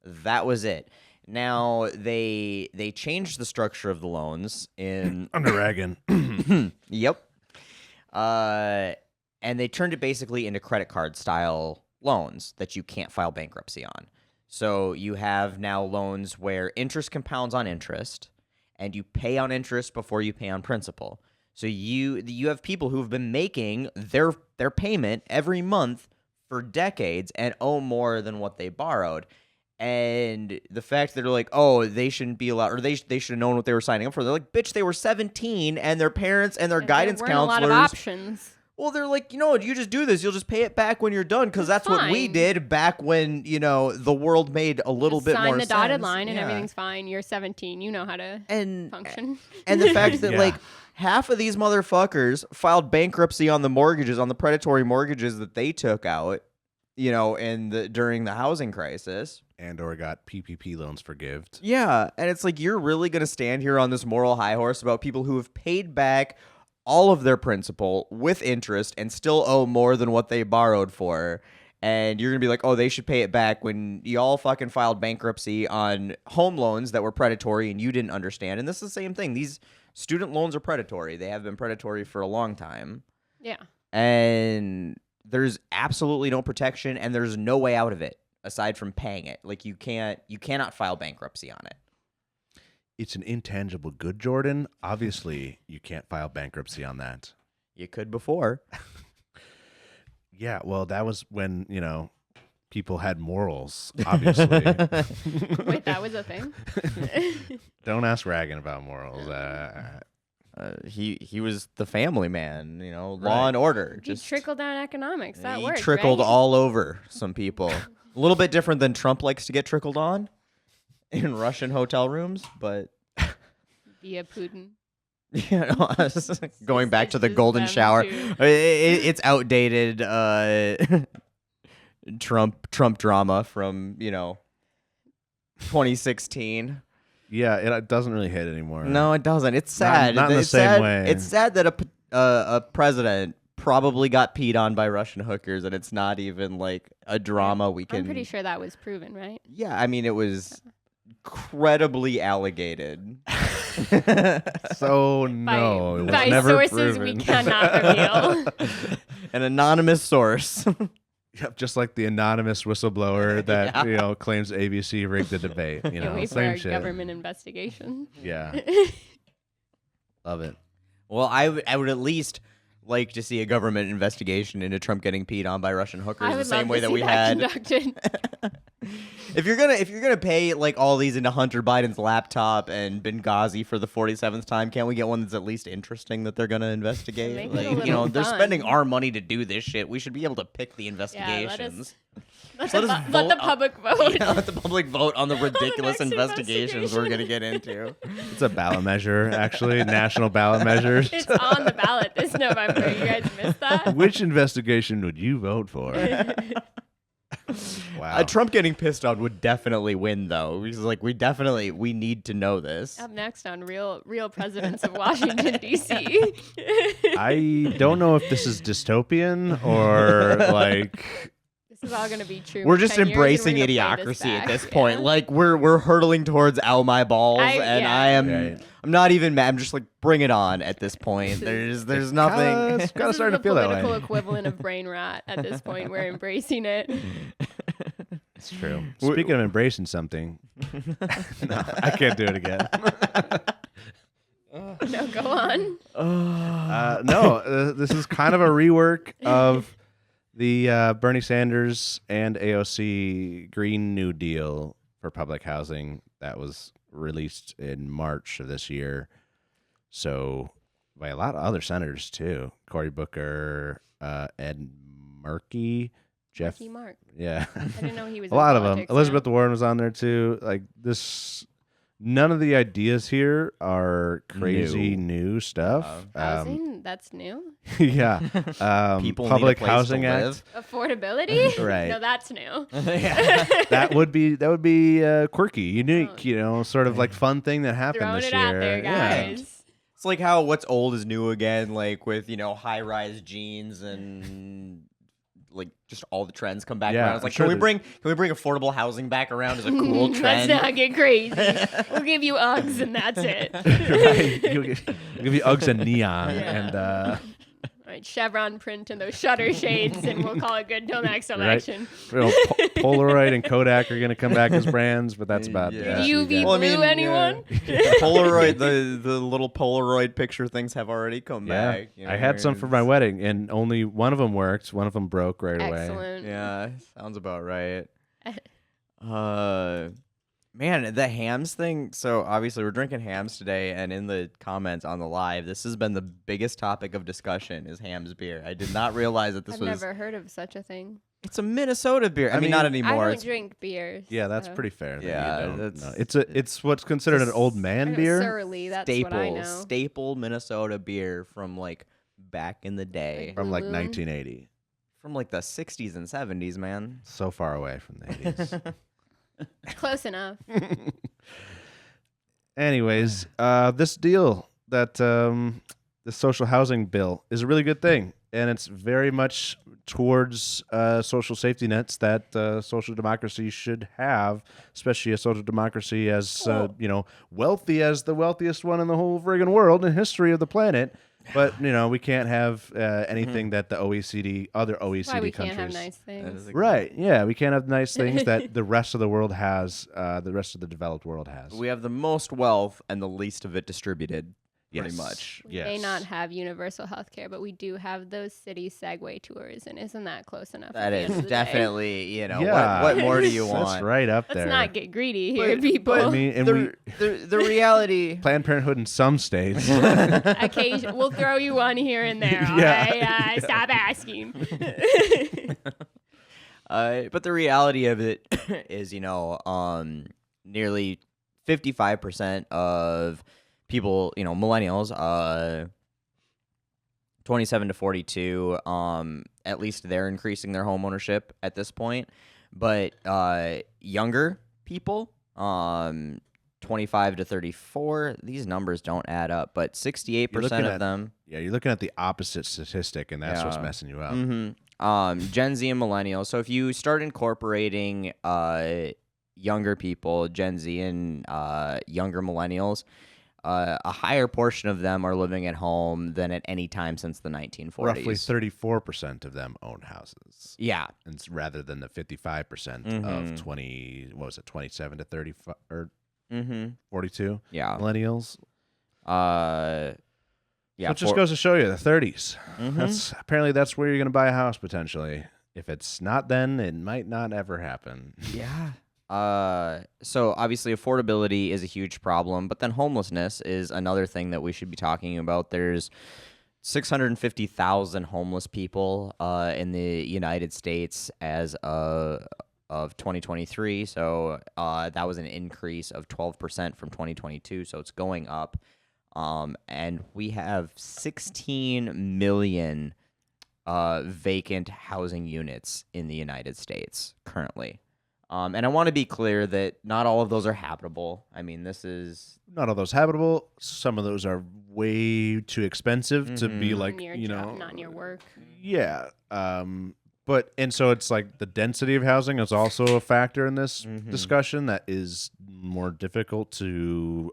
That was it. Now they changed the structure of the loans in Under Reagan. Yep. And they turned it basically into credit card style loans that you can't file bankruptcy on. So you have now loans where interest compounds on interest, and you pay on interest before you pay on principal. So you have people who have been making their payment every month for decades and owe more than what they borrowed. And the fact that they're like, oh, they shouldn't be allowed, or they should have known what they were signing up for. They're like, bitch, they were 17, and their parents and their guidance there weren't counselors. a lot of options. Well, they're like, you just do this. You'll just pay it back when you're done, because that's what we did back when, the world made a little bit more sense. Sign the dotted line and everything's fine. You're 17. You know how to function. And the fact that, half of these motherfuckers filed bankruptcy on the mortgages, on the predatory mortgages that they took out, during the housing crisis. And or got PPP loans forgived. Yeah, and it's like, you're really going to stand here on this moral high horse about people who have paid back all of their principal with interest and still owe more than what they borrowed for. And you're going to be like, oh, they should pay it back, when y'all fucking filed bankruptcy on home loans that were predatory and you didn't understand. And this is the same thing. These student loans are predatory. They have been predatory for a long time. Yeah. And there's absolutely no protection, and there's no way out of it aside from paying it. Like, you cannot file bankruptcy on it. It's an intangible good, Jordan. Obviously, you can't file bankruptcy on that. You could before. Yeah, well, that was when, people had morals, obviously. Wait, that was a thing? Don't ask Ragan about morals. He was the family man, law and order. Just trickle down economics. That worked. He trickled right? all over some people. A little bit different than Trump likes to get trickled on in Russian hotel rooms, but via Putin. Going back to the golden shower. It's outdated Trump drama from 2016. Yeah, it doesn't really hit anymore. No, it doesn't. It's sad. Not in the same way. It's sad that a president probably got peed on by Russian hookers, and it's not even like a drama we can. I'm pretty sure that was proven, right? Yeah, I mean, it was credibly alligated. So no, it was by never sources proven. we cannot reveal. An anonymous source. Yep, just like the anonymous whistleblower that claims ABC rigged the debate. Wait for Same our shit. government investigation. Yeah, love it. Well, I would at least like to see a government investigation into Trump getting peed on by Russian hookers the same way that we had. If you're gonna pay like all these into Hunter Biden's laptop and Benghazi for the 47th time, can't we get one that's at least interesting that they're gonna investigate? Make Like, it a little they're fun. spending our money to do this shit. We should be able to pick the investigations. Let Let the us let the vote public vote. Yeah, let the public vote on the ridiculous next investigations we're gonna get into. It's a ballot measure, actually, national ballot measures. It's on the ballot this November. You guys missed that? Which investigation would you vote for? Wow. Trump getting pissed on would definitely win, though. Because we need to know this. Up next on Real Presidents of Washington, D.C. I don't know if this is dystopian or like. This is all going to be true. We're in just 10 years, and embracing we're gonna play idiocracy at back. this point. Yeah. Like we're hurtling towards ow my balls, and Yeah. I am. Right. I'm not even mad. I'm just like, bring it on at this point. There's nothing. It's kind of This starting is to feel the that way. political equivalent of brain rot at this point. We're embracing it. It's true. Speaking of embracing something, no, I can't do it again. No, go on. This is kind of a rework of the Bernie Sanders and AOC Green New Deal for public housing that was released in March of this year. So by a lot of other senators too. Cory Booker, Ed Markey, Jeff. Marky Mark. Yeah. I didn't know he was A lot of them. politics, Elizabeth no. Warren was on there too. Like this, none of the ideas here are crazy new stuff. Housing? That's new. Yeah. People need a Public place to Housing live. Act. Affordability? Right. No, that's new. That would be quirky, unique, sort of like fun thing that happened Throwing this it year. out there, Yeah. guys. It's like how what's old is new again, like with high-rise jeans and like just all the trends come back Yeah, around. It's like, I'm sure can we bring affordable housing back around as a cool Let's trend? not get crazy. We'll give you Uggs and that's it. Right. You'll give you Uggs and neon Yeah. and chevron print and those shutter shades, and we'll call it good till next election. Polaroid and Kodak are going to come back as brands, but that's about Yeah. the Did best UV you get. Well, I blue mean, anyone? Polaroid, the little Polaroid picture things have already come Yeah, back. You know, I had some for my wedding, and only one of them worked. One of them broke right away. Excellent. Yeah, sounds about right. Man, the hams thing. So obviously we're drinking hams today, and in the comments on the live, this has been the biggest topic of discussion is hams beer. I did not realize that this I've was. never heard of such a thing. It's a Minnesota beer. I mean, not I anymore. don't It's drink beers. Yeah, that's so. pretty fair. That Yeah, you don't that's- know. It's what's considered an old man beer. Surly, that's what I know. staple Minnesota beer from like back in the day, From like Blue Moon? 1980. from like the 60s and 70s, man. So far away from the 80s. Close enough. Anyways, this deal that the social housing bill is a really good thing, and it's very much towards social safety nets that social democracy should have, especially a social democracy as wealthy as the wealthiest one in the whole friggin' world in history of the planet. But we can't have anything that the other OECD Why we countries. can't have nice things. Right? Yeah, we can't have nice things that the rest of the world has. The rest of the developed world has. We have the most wealth and the least of it distributed, pretty Yes. much. We may not have universal health care, but we do have those city Segway tours, and isn't that close enough? That at the end is of the day? definitely, Yeah. what more do you want? That's right up there. Let's not get greedy here, But- people. I mean, and The reality. Planned Parenthood in some states. Occasion, we'll throw you one here and there. All Yeah. right? Stop asking. But the reality of it is, nearly 55% of people, millennials, 27 to 42, at least they're increasing their home ownership at this point. But younger people, 25 to 34, these numbers don't add up, but 68% of them. Yeah, you're looking at the opposite statistic, and that's what's Yeah. messing you up. Gen Z and millennials. So if you start incorporating younger people, Gen Z and younger millennials, a higher portion of them are living at home than at any time since the 1940s. Roughly 34% of them own houses. Yeah. And rather than the 55% of 27 to 35 or 42 Yeah. millennials. Yeah. So it just goes to show you the 30s. That's where you're going to buy a house potentially. If it's not then, it might not ever happen. Yeah. So obviously affordability is a huge problem, but then homelessness is another thing that we should be talking about. There's 650,000 homeless people in the United States as of 2023. So that was an increase of 12% from 2022. So it's going up. And we have 16 million vacant housing units in the United States currently. And I want to be clear that not all of those are habitable. I mean, this is Not all those habitable. Some of those are way too expensive to be like, Near job, not near work. Yeah. And so it's like the density of housing is also a factor in this discussion that is more difficult to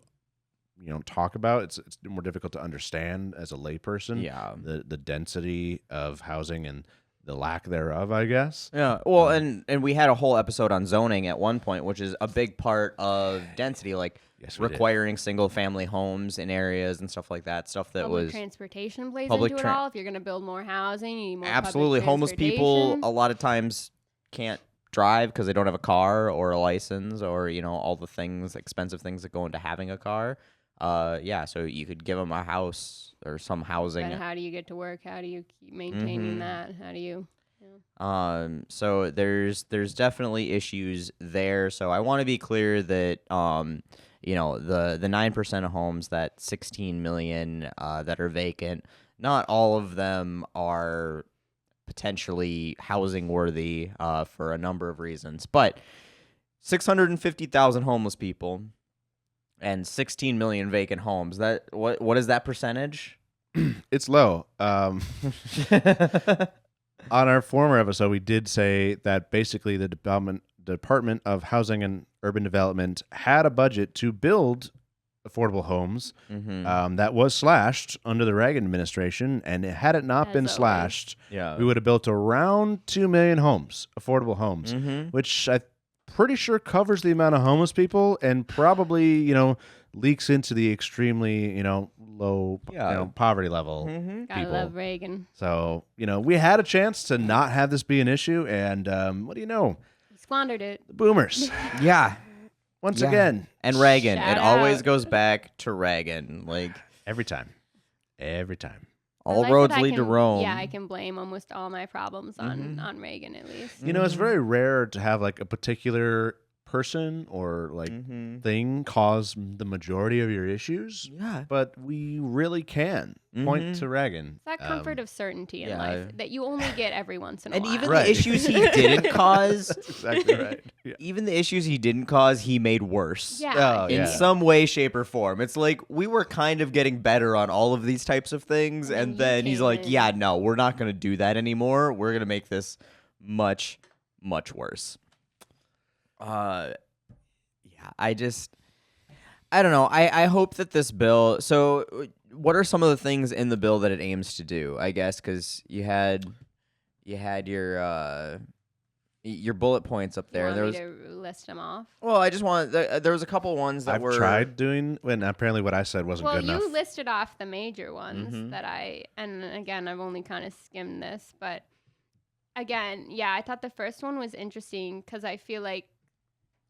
talk about. It's more difficult to understand as a layperson. Yeah. The density of housing and the lack thereof, I guess. Yeah. Well, and we had a whole episode on zoning at one point, which is a big part of density, like Yes, we did. requiring single family homes in areas and stuff like that. Stuff that Public was transportation plays public into it all. If you're going to build more housing, you need more public absolutely homeless people. transportation. A lot of times can't drive because they don't have a car or a license or all the things, expensive things that go into having a car. Yeah, so you could give them a house or some housing. But how do you get to work? How do you keep maintaining that? How do you? So there's definitely issues there. So I want to be clear that the 9% of homes, that 16 million that are vacant, not all of them are potentially housing worthy for a number of reasons. But 650,000 homeless people and 16 million vacant homes. That what is that percentage? It's low. On our former episode, we did say that basically the Department of Housing and Urban Development had a budget to build affordable homes Mm-hmm. that was slashed under the Reagan administration. And had it not As been always. slashed, Yeah. we would have built around 2 million homes, affordable homes, Mm-hmm. which I'm pretty sure covers the amount of homeless people and probably, leaks into the extremely, low Yeah. poverty level Mm-hmm. Gotta people. love Reagan. So, we had a chance to not have this be an issue. And what do you know? He squandered it. The boomers. Yeah. Once Yeah. again. And Reagan. Shout It always out. goes back to Reagan. Like, Every time. Every time. I all like that roads I lead to can- Rome. Yeah, I can blame almost all my problems Mhm. on Reagan at least. It's very rare to have like a particular person or like Mm-hmm. thing cause the majority of your issues, Yeah. but we really can point Mhm. to Reagan. It's that comfort of certainty in yeah. life that you only get every once in a And while. even Right. the issues he didn't cause, That's exactly right. Yeah. even the issues he didn't cause, he made worse. Yeah. Oh, In yeah. some way, shape, or form. It's like we were kind of getting better on all of these types of things, And and then he then he's came like, in. yeah, no, we're not going to do that anymore. We're going to make this much, much worse. Yeah, I don't know. I hope that this bill. So, what are some of the things in the bill that it aims to do? I guess because you had your bullet points up there. You There want was me to list them off? well, I just want there was a couple ones that I've were tried doing, and apparently what I said wasn't Well, good you enough. listed off the major ones Mhm. that and again, I've only kind of skimmed this, but again, yeah, I thought the first one was interesting because I feel like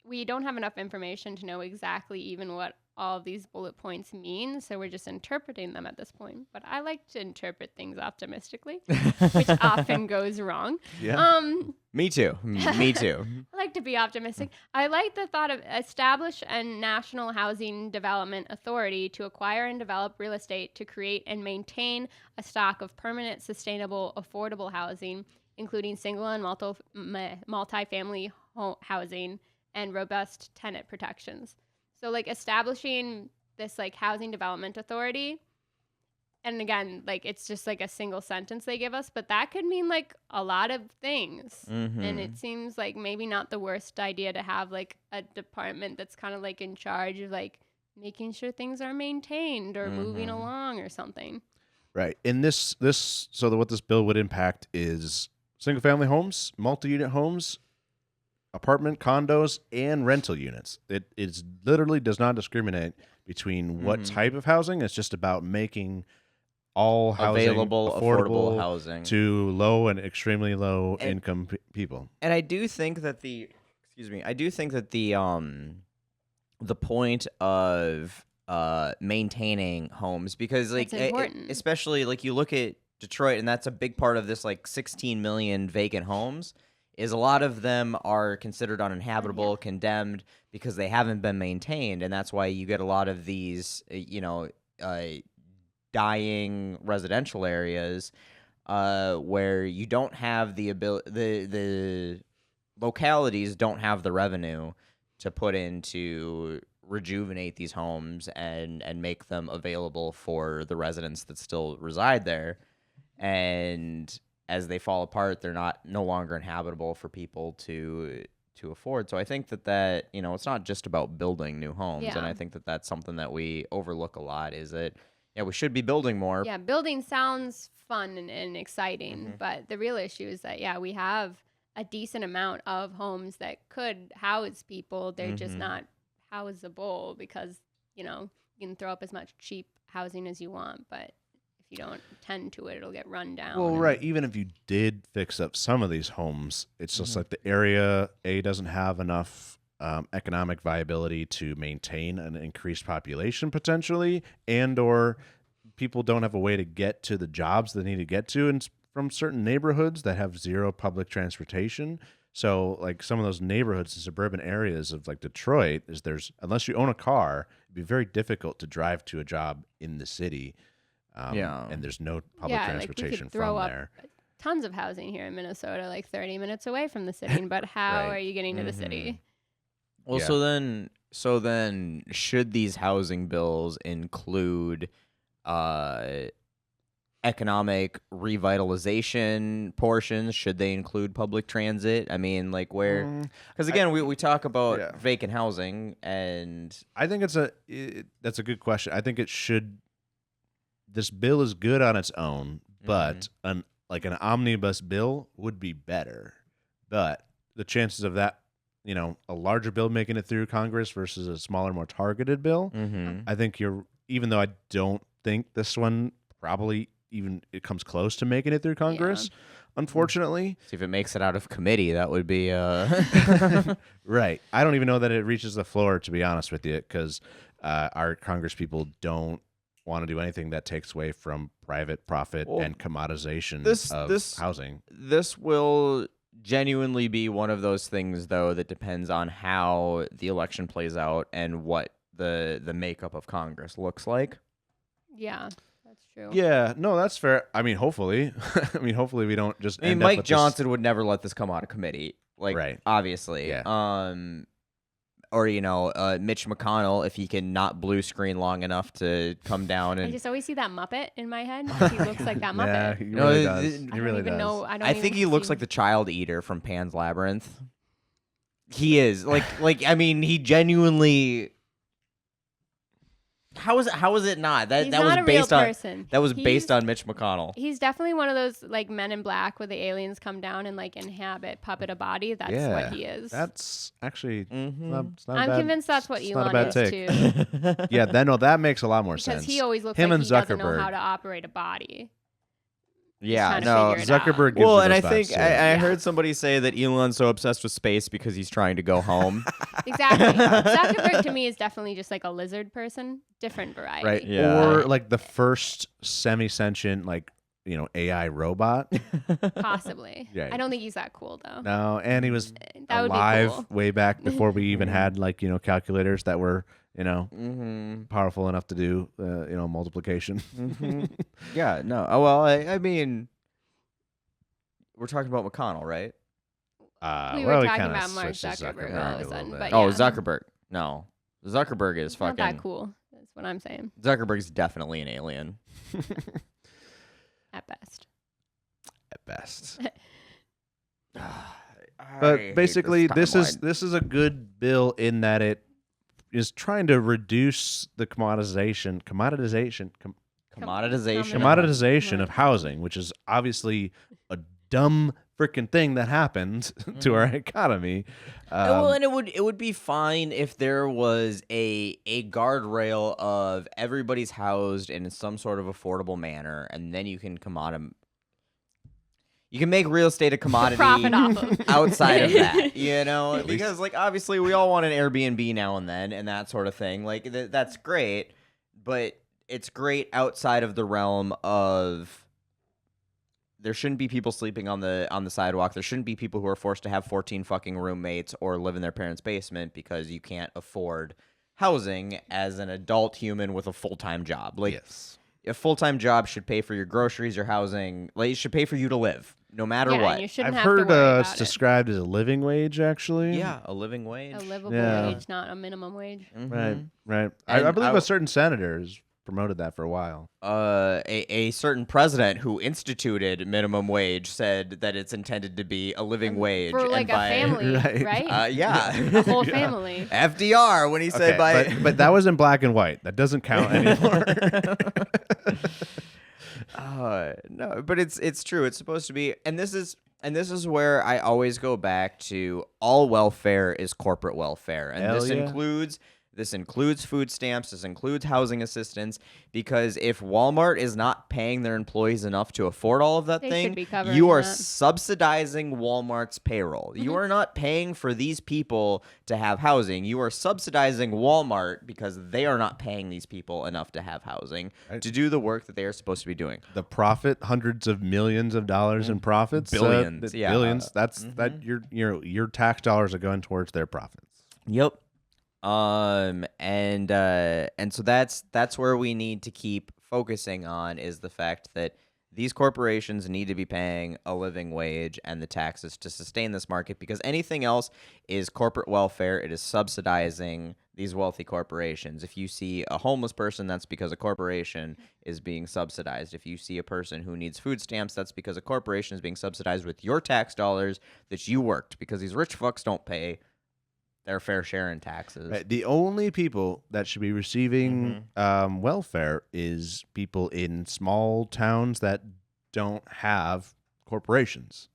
we don't have enough information to know exactly even what all of these bullet points mean, so we're just interpreting them at this point. But I like to interpret things optimistically, which often goes wrong. Yeah. Me too. Me too. I like to be optimistic. I like the thought of establish a national housing development authority to acquire and develop real estate to create and maintain a stock of permanent, sustainable, affordable housing, including single and multi-family housing and robust tenant protections. So like establishing this like housing development authority. And again, like it's just like a single sentence they give us, but that could mean like a lot of things. Mhm. And it seems like maybe not the worst idea to have like a department that's kind of like in charge of like making sure things are maintained or moving Mhm. along or something. Right. In what this bill would impact is single family homes, multi-unit homes, apartment condos, and rental units. It is literally does not discriminate between what Mhm. type of housing. It's just about making all housing Available, affordable housing. to low and extremely low And- income people. And I do think that the point of maintaining homes, because like That's important. especially like you look at Detroit, and that's a big part of this like 16 million vacant homes, is a lot of them are considered uninhabitable, condemned because they haven't been maintained, and that's why you get a lot of these dying residential areas where you don't have the ability, the localities don't have the revenue to put into rejuvenate these homes and make them available for the residents that still reside there. And as they fall apart, they're no longer inhabitable for people to afford. So I think that it's not just about building new homes, Yeah. and I think that that's something that we overlook a lot. Is that we should be building more. Yeah, building sounds fun and exciting, Mhm. but the real issue is that, we have a decent amount of homes that could house people. They're just Mhm. not houseable because, you can throw up as much cheap housing as you want, but if you don't tend to it, it'll get run down. Well, and- right. Even if you did fix up some of these homes, it's just Mhm. like the area doesn't have enough economic viability to maintain an increased population potentially, and or people don't have a way to get to the jobs they need to get to, and from certain neighborhoods that have zero public transportation. So, like some of those neighborhoods in suburban areas of like Detroit, unless you own a car, it'd be very difficult to drive to a job in the city. And there's no public Yeah, like, we transportation could throw from up there. tons of housing here in Minnesota, like 30 minutes away from the city, but how Right. are you getting to the Mhm. city? Well, Yeah. so then, should these housing bills include economic revitalization portions? Should they include public transit? I mean, like where? Because again, we talk about vacant housing, and I think that's a good question. I think it should. This bill is good on its own, but an omnibus bill would be better. But the chances of that, a larger bill making it through Congress versus a smaller, more targeted bill, I think even though I don't think this one probably even it comes close to making it through Congress, unfortunately. See if it makes it out of committee. That would be right. I don't even know that it reaches the floor, to be honest with you, because our Congress people don't want to do anything that takes away from private profit and commoditization of housing. This will genuinely be one of those things, though, that depends on how the election plays out and what the makeup of Congress looks like. Yeah, that's true. Yeah, no, that's fair. I mean, hopefully. Hopefully we don't just end up Mike with Johnson would never let this come out of committee. Like, right. Obviously. Yeah. Or, Mitch McConnell, if he can not blue screen long enough to come down and... I just always see that Muppet in my head. He looks like that Muppet. Yeah, he really does. He really does. I think he looks like the child eater from Pan's Labyrinth. He is. He genuinely... How is it not? That was based on person. That was based on Mitch McConnell. He's definitely one of those like Men in Black where the aliens come down and like puppet a body. That's what he is. That's actually it's not I'm convinced that's what Elon is too. Yeah, that makes a lot more sense. Because he always looks Him like and he doesn't know Zuckerberg. how to operate a body. Yeah, Zuckerberg gives well, the and I best think vibes, I heard somebody say that Elon's so obsessed with space because he's trying to go home. Exactly. Zuckerberg to me is definitely just like a lizard person, different variety. Right. Yeah. Or like the first semi-sentient AI robot. Possibly. Yeah. I don't think he's that cool though. No, and he was That would be alive cool. way back before we even had calculators that were powerful enough to do multiplication. Yeah, no. Oh, well, I mean, we're talking about McConnell, right? We were talking about Mark Zuckerberg all of a sudden, but Oh, Zuckerberg. No. Zuckerberg is not fucking... that cool. That's what I'm saying. Zuckerberg's definitely an alien. At best. At best. I But hate basically, this timeline. is a good bill in that it is trying to reduce the commoditization of housing, which is obviously a dumb freaking thing that happened to our economy. Well, and it would be fine if there was a guardrail of everybody's housed in some sort of affordable manner, and then you can You can make real estate a commodity Profit off of. outside of that, because obviously we all want an Airbnb now and then and that sort of thing. Like that's great, but it's great outside of the realm of there shouldn't be people sleeping on the sidewalk. There shouldn't be people who are forced to have 14 fucking roommates or live in their parents' basement because you can't afford housing as an adult human with a full-time job. Like, yes. A full-time job should pay for your groceries, your housing. Like, it should pay for you to live, no matter And what. you shouldn't I've have heard to worry it's about described as a living wage, actually. Yeah, a living wage. a livable Yeah. wage, not a minimum wage. Mhm. Right. And I believe a certain senator has promoted that for a while. A certain president who instituted minimum wage said that it's intended to be a living wage. For like and a by, family, right? Yeah. A whole family. FDR when he said but that was in black and white. That doesn't count anymore. No, but it's true. It's supposed to be, and this is where I always go back to all welfare is corporate welfare, and Hell this yeah. includes food stamps, this includes housing assistance, because if Walmart is not paying their employees enough to afford all of that They thing, should be covering you are that. subsidizing Walmart's payroll. You are not paying for these people to have housing. You are subsidizing Walmart because they are not paying these people enough to have housing to do the work that they are supposed to be doing. The profit, hundreds of millions of dollars in profits, Billions, yeah. billions. That your tax dollars are going towards their profits. Yep. And so that's where we need to keep focusing on is the fact that these corporations need to be paying a living wage and the taxes to sustain this market, because anything else is corporate welfare. It is subsidizing these wealthy corporations. If you see a homeless person, that's because a corporation is being subsidized. If you see a person who needs food stamps, that's because a corporation is being subsidized with your tax dollars that you worked, because these rich fucks don't pay their fair share in taxes. Right. The only people that should be receiving welfare is people in small towns that don't have corporations.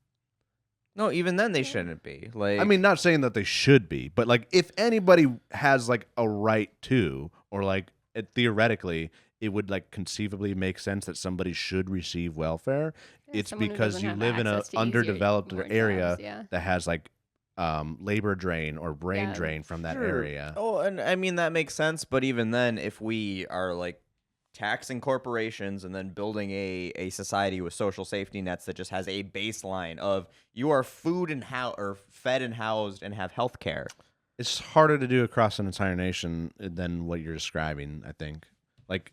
No, even then they shouldn't be. Like, I mean, not saying that they should be, but like if anybody has like a right to, or like theoretically, it would like conceivably make sense that somebody should receive welfare. It's someone who because doesn't you have live in an access to easier, underdeveloped more area jobs, that has like labor drain or brain Yeah. drain from that Sure. area. Oh, and I mean, that makes sense. But even then, if we are like taxing corporations and then building a society with social safety nets that just has a baseline of you are food and or fed and housed and have health care. It's harder to do across an entire nation than what you're describing, I think. Like,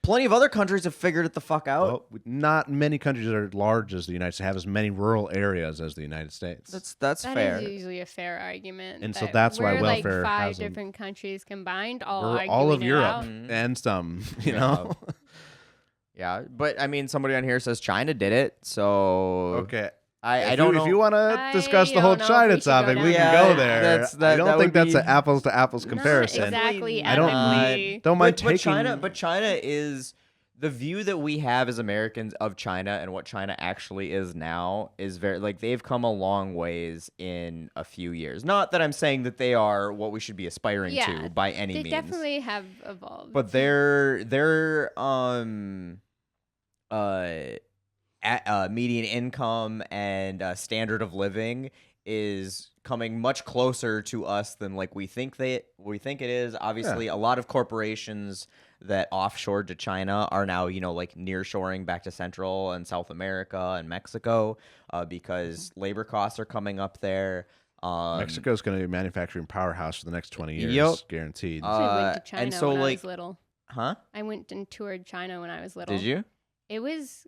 Plenty of other countries have figured it the fuck out. well, not many countries that are large as the United States have as many rural areas as the United States. That's That fair. is usually a fair argument. And so that that's why we're welfare like 5 hasn't- different countries combined, all We're arguing all of it Europe out. and some, you Yeah. know. Yeah, but I mean, somebody on here says China did it, so Okay. I don't know. If you want to I discuss the whole don't know if China we should go topic, down we can that go road. there. That's- I that don't would think that's be- an apples to apples Not comparison. exactly I don't- ethically. Don't mind but taking China is the view that we have as Americans of China and what China actually is now is very like they've come a long ways in a few years. Not that I'm saying that they are what we should be aspiring Yeah, to by any They means. definitely have evolved. But their median income and standard of living is coming much closer to us than like we think it is. Obviously, a lot of corporations that offshored to China are now, like nearshoring back to Central and South America and Mexico because labor costs are coming up there. Mexico's going to be a manufacturing powerhouse for the next 20 years, Yep. guaranteed. I went to China and so when I like, was little. huh? I went and toured China when I was little. Did you? It was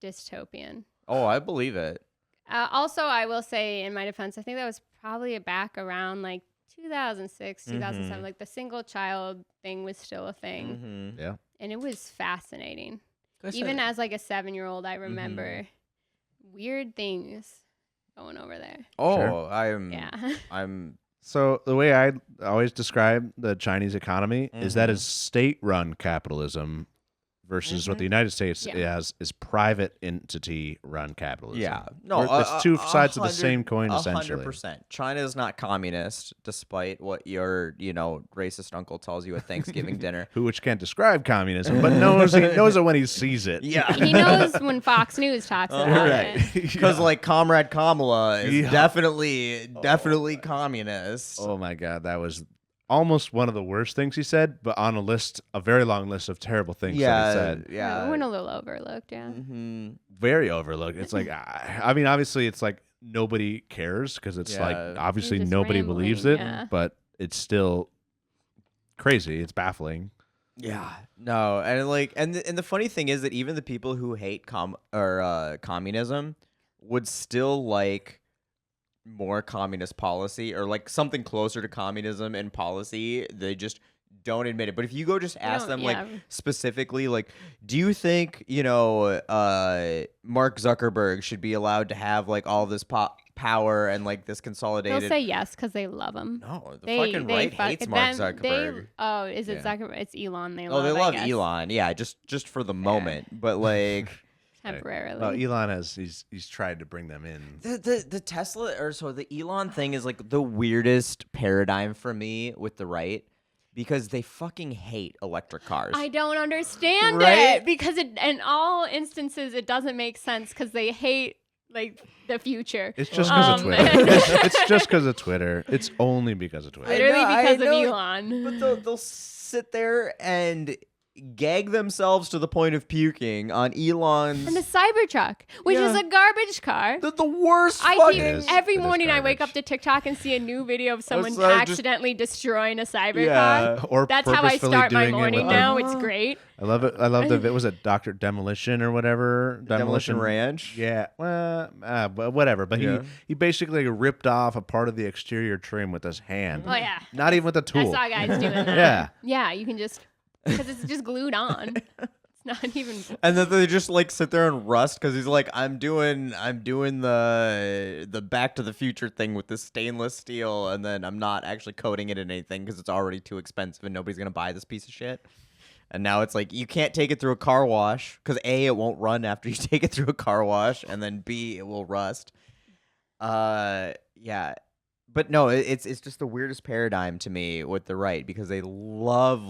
dystopian. Oh, I believe it. Also, I will say in my defense, I think that was probably back around like 2006, 2007. Like the single child thing was still a thing. Mm-hmm. Yeah. And it was fascinating. Even as like a 7-year-old, I remember weird things going over there. Oh, Sure. I'm So the way I always describe the Chinese economy is that is state-run capitalism versus what the United States is private entity-run capitalism. Yeah. No, it's two sides of the same coin, essentially. 100%. China is not communist, despite what your, racist uncle tells you at Thanksgiving dinner. Which can't describe communism, but knows it when he sees it. Yeah. He knows when Fox News talks about it. Because like Comrade Kamala is Yeah. definitely communist. Oh my God, that was almost one of the worst things he said, but on a very long list of terrible things that he said. Yeah. It went a little overlooked, yeah. Mm-hmm. Very overlooked. It's like, I mean, obviously, it's like nobody cares because it's like Yeah. obviously You're just nobody rambling, believes it, yeah. but it's still crazy. It's baffling. Yeah, no, and the funny thing is that even the people who hate communism would still like more communist policy or like something closer to communism in policy. They just don't admit it. But if you go just ask them like specifically, like, do you think Mark Zuckerberg should be allowed to have like all this power and like this consolidated? They'll say yes because they love him. No, the fucking right hates Mark Zuckerberg. Is it Zuckerberg? It's Elon. They Oh, love. they I love guess. Elon. Yeah, just for the moment. But like Temporarily. Well, Elon he's tried to bring them in. the Tesla the Elon thing is like the weirdest paradigm for me with the right because they fucking hate electric cars. I don't understand Right? it because in all instances it doesn't make sense because they hate like the future. It's just because of Twitter. It's just because of Twitter. It's only because of Twitter. Literally I because know, of Elon. But they'll sit there and gag themselves to the point of puking on Elon's. And the Cybertruck, which is a garbage car. The worst I fucking. keep, every It is morning I wake garbage. up to TikTok and see a new video of someone sorry, accidentally destroying a cybercar. Yeah. Or That's how I purposefully start my doing it morning with now. It's great. I love it. I love the. It was a Dr. Demolition or whatever. Demolition Ranch. Yeah. Well, but whatever. But Yeah. he basically ripped off a part of the exterior trim with his hand. Oh yeah. Not even with a I tool. saw guys doing that. Yeah. Yeah, you can just because it's just glued on. It's not even. And then they just like sit there and rust because he's like, I'm doing the Back to the Future thing with this stainless steel, and then I'm not actually coating it in anything because it's already too expensive and nobody's gonna buy this piece of shit. And now it's like you can't take it through a car wash because A, it won't run after you take it through a car wash, and then B, it will rust. Yeah. But no, it's just the weirdest paradigm to me with the right because they love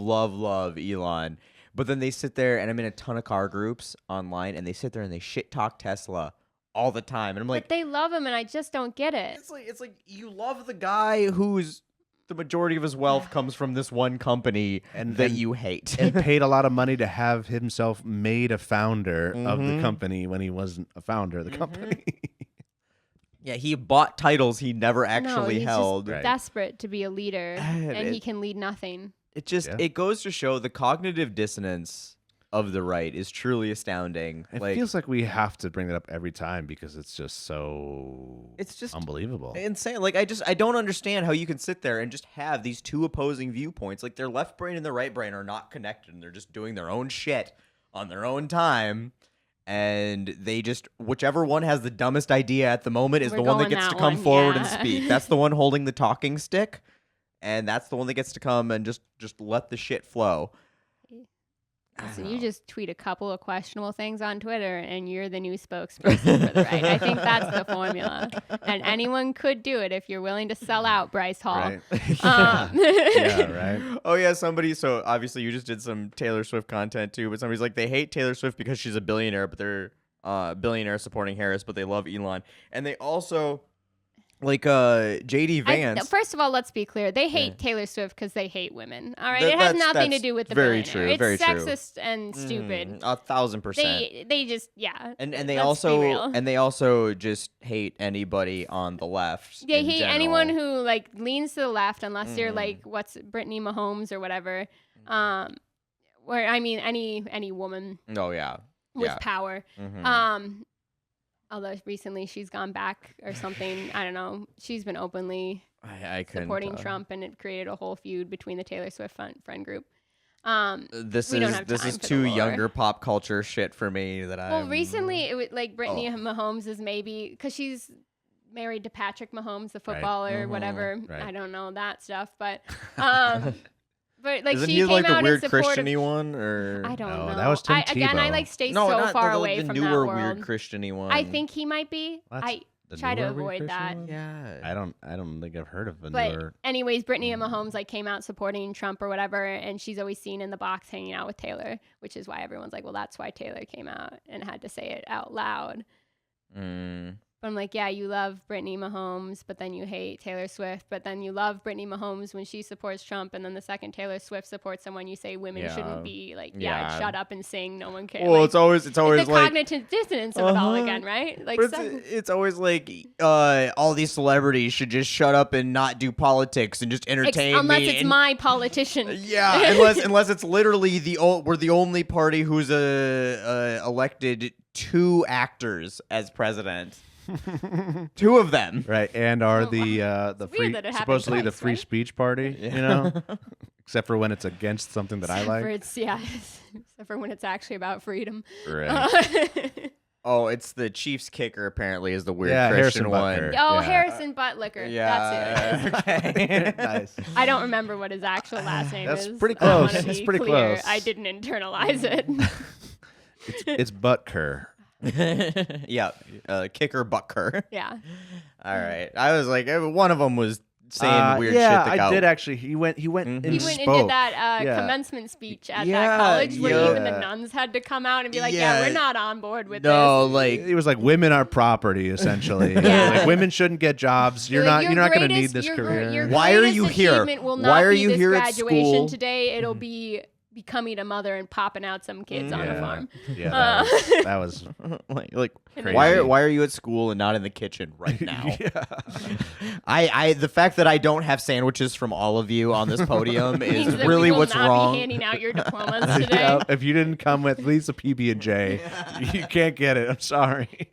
Elon. But then they sit there, and I'm in a ton of car groups online, and they sit there and they shit talk Tesla all the time. And I'm like, But they love him, and I just don't get it. it's like you love the guy who's the majority of his wealth comes from this one company that you hate. And paid a lot of money to have himself made a founder of Mm-hmm. the company when he wasn't a founder of the company. Yeah, he bought titles he never actually no, he's held. just Right. desperate to be a leader, and he It- can lead nothing. It just it goes to show the cognitive dissonance of the right is truly astounding. It like feels like we have to bring that up every time because it's just it's just unbelievable. insane. Like I don't understand how you can sit there and just have these two opposing viewpoints. Like their left brain and their right brain are not connected, and they're just doing their own shit on their own time. And they just whichever one has the dumbest idea at the moment is We're the one that going gets to that come one, forward and yeah. speak. That's the one holding the talking stick, and that's the one that gets to come and just let the shit flow. So you just tweet a couple of questionable things on Twitter, and you're the new spokesperson for the right. I think that's the formula, and anyone could do it if you're willing to sell out, Bryce Hall. Right. Yeah, right. Oh yeah, somebody. So obviously you just did some Taylor Swift content too, but somebody's like they hate Taylor Swift because she's a billionaire, but they're billionaire supporting Harris, but they love Elon, and they also like JD Vance. First of all, let's be clear. They hate Taylor Swift because they hate women. All right, Th- it has that's- nothing to that's do with the very billionaire. true, It's very true. sexist and stupid. 1,000%. They just And let's they be also real. just hate anybody on the left. They in hate general. anyone who like leans to the left, unless you're like what's Brittany Mahomes or whatever. Where I mean any woman Oh yeah. with Yeah. power. Mhm. Although recently she's gone back or something. I don't know. She's been openly I couldn't. supporting Trump, and it created a whole feud between the Taylor Swift friend group. This we don't is have this time is for the too lore. younger pop culture shit for me that I. Well, recently it was like Brittany Mahomes is maybe because she's married to Patrick Mahomes, the footballer, whatever. Right. I don't know that stuff, but but like Isn't she he came like the out weird in support of, Christian-y one or? I don't No, know. that was Tim Again, I Tebow. like stay No, so not far the away from that newer world. weird Christian-y one. I think he might be. That's I the try to newer weird avoid that. Christian one? Yeah. I don't think I've heard of a But newer. anyways, Brittany and Mahomes like came out supporting Trump or whatever, and she's always seen in the box hanging out with Taylor, which is why everyone's like, well, that's why Taylor came out and had to say it out loud. But I'm like, yeah, you love Brittany Mahomes, but then you hate Taylor Swift, but then you love Brittany Mahomes when she supports Trump, and then the second Taylor Swift supports someone, you say women Yeah. shouldn't be like, Yeah. shut up and sing, no one cares. Well, like, it's always the like. cognitive dissonance of it all Uh-huh. again, right? Like, But it's always like all these celebrities should just shut up and not do politics and just entertain unless me. it's and- my politician. Yeah, unless it's literally we're the only party who's elected 2 actors as president. 2 of them. Right, and are Oh, the weird free that it happened supposedly the twice, free right? speech party, you know, except for when it's against something that I Except for like. except for when it's actually about freedom. Right. Oh, it's the Chiefs kicker. Apparently, is the weird Yeah, Christian Harrison one. Butker. Oh, Yeah. Harrison Buttlicker. Yeah. That's who it is. Okay. Nice. I don't remember what his actual last name That's is. pretty I wanna close. be It's pretty clear. close. I didn't internalize it. It's Butker. Yeah, kicker Butker. Yeah. All right, I was like, one of them was saying weird yeah, shit. I did actually. He went and He went and spoke. did that Yeah. commencement speech at Yeah, that college where yeah. even the nuns had to come out and be like, Yeah. yeah, we're not on board with No, this. like He was like, "Women are property, essentially. Yeah. Like, women shouldn't get jobs. You're Like, not going to greatest- need this your career." Your Why are greatest you here? achievement Will not Why are be you this here at graduation school? today? It'll be becoming a mother and popping out some kids on a farm. Yeah, that was like crazy. why are you at school and not in the kitchen right now? I the fact that I don't have sandwiches from all of you on this podium is Means that really we will what's not wrong. Be handing out your diplomas today. Yeah, if you didn't come with at least a PB&J, you can't get it. I'm sorry.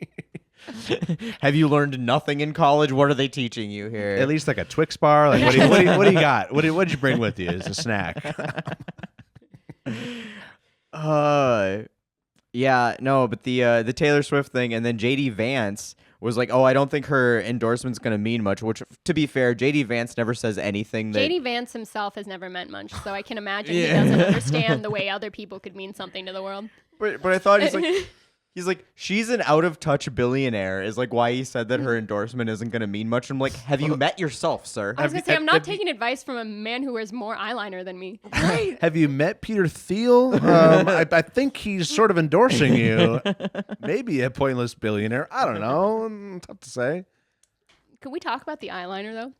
Have you learned nothing in college? What are they teaching you here? At least like a Twix bar. Like what do you got? What'd you bring with you as a snack? Yeah, no, but the Taylor Swift thing, and then JD Vance was like, oh, I don't think her endorsement's gonna mean much. Which, to be fair, JD Vance never says anything that JD Vance himself has never meant much, so I can imagine he doesn't understand the way other people could mean something to the world. But I thought he's like she's an out of touch billionaire is like why he said that her endorsement isn't gonna mean much. I'm like, have you met yourself, sir? I was gonna say, I'm not taking advice from a man who wears more eyeliner than me. Right. Have you met Peter Thiel? I think he's sort of endorsing you. Maybe a pointless billionaire. I don't know. Tough to say. Could we talk about the eyeliner though?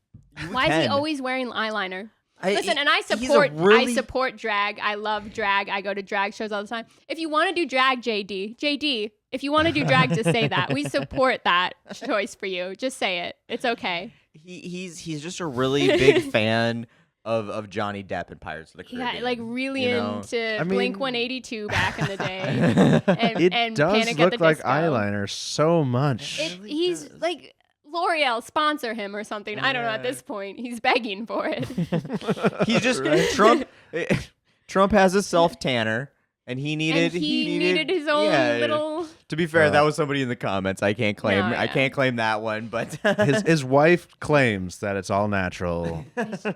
Why is he always wearing eyeliner? Listen, and I support drag. I love drag. I go to drag shows all the time. If you want to do drag, JD, if you want to do drag, just say that. We support that choice for you. Just say it. It's okay. He's just a really big fan of Johnny Depp and Pirates of the Caribbean. Yeah, like really into Blink 182 back in the day. and does Panic look at the like Disco. eyeliner so much. He's like L'Oreal sponsor him or something. I don't know at this point. He's begging for it. He's just Trump has a self tanner, and he needed his own little. To be fair, that was somebody in the comments. I can't claim I can't claim that one, but his wife claims that it's all natural.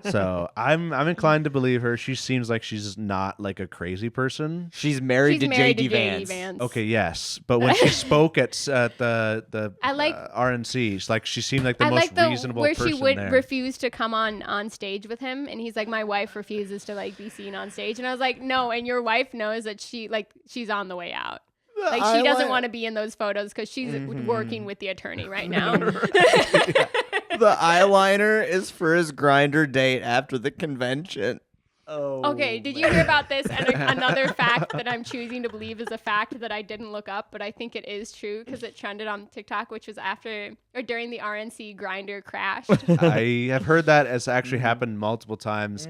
So I'm inclined to believe her. She seems like she's not like a crazy person. She's married to JD Vance. Okay, yes, but when she spoke at the RNC, she seemed like the most reasonable person where she would there. refuse to come on stage with him, and he's like, my wife refuses to be seen on stage, and I was like, no, and your wife knows that she's on the way out. Like she doesn't want to be in those photos because she's working with the attorney right now. The eyeliner is for his grinder date after the convention. Oh. Okay, did you hear about this? And another fact that I'm choosing to believe is a fact that I didn't look up, but I think it is true because it trended on TikTok, which was during the RNC grinder crashed. I have heard that has actually happened multiple times,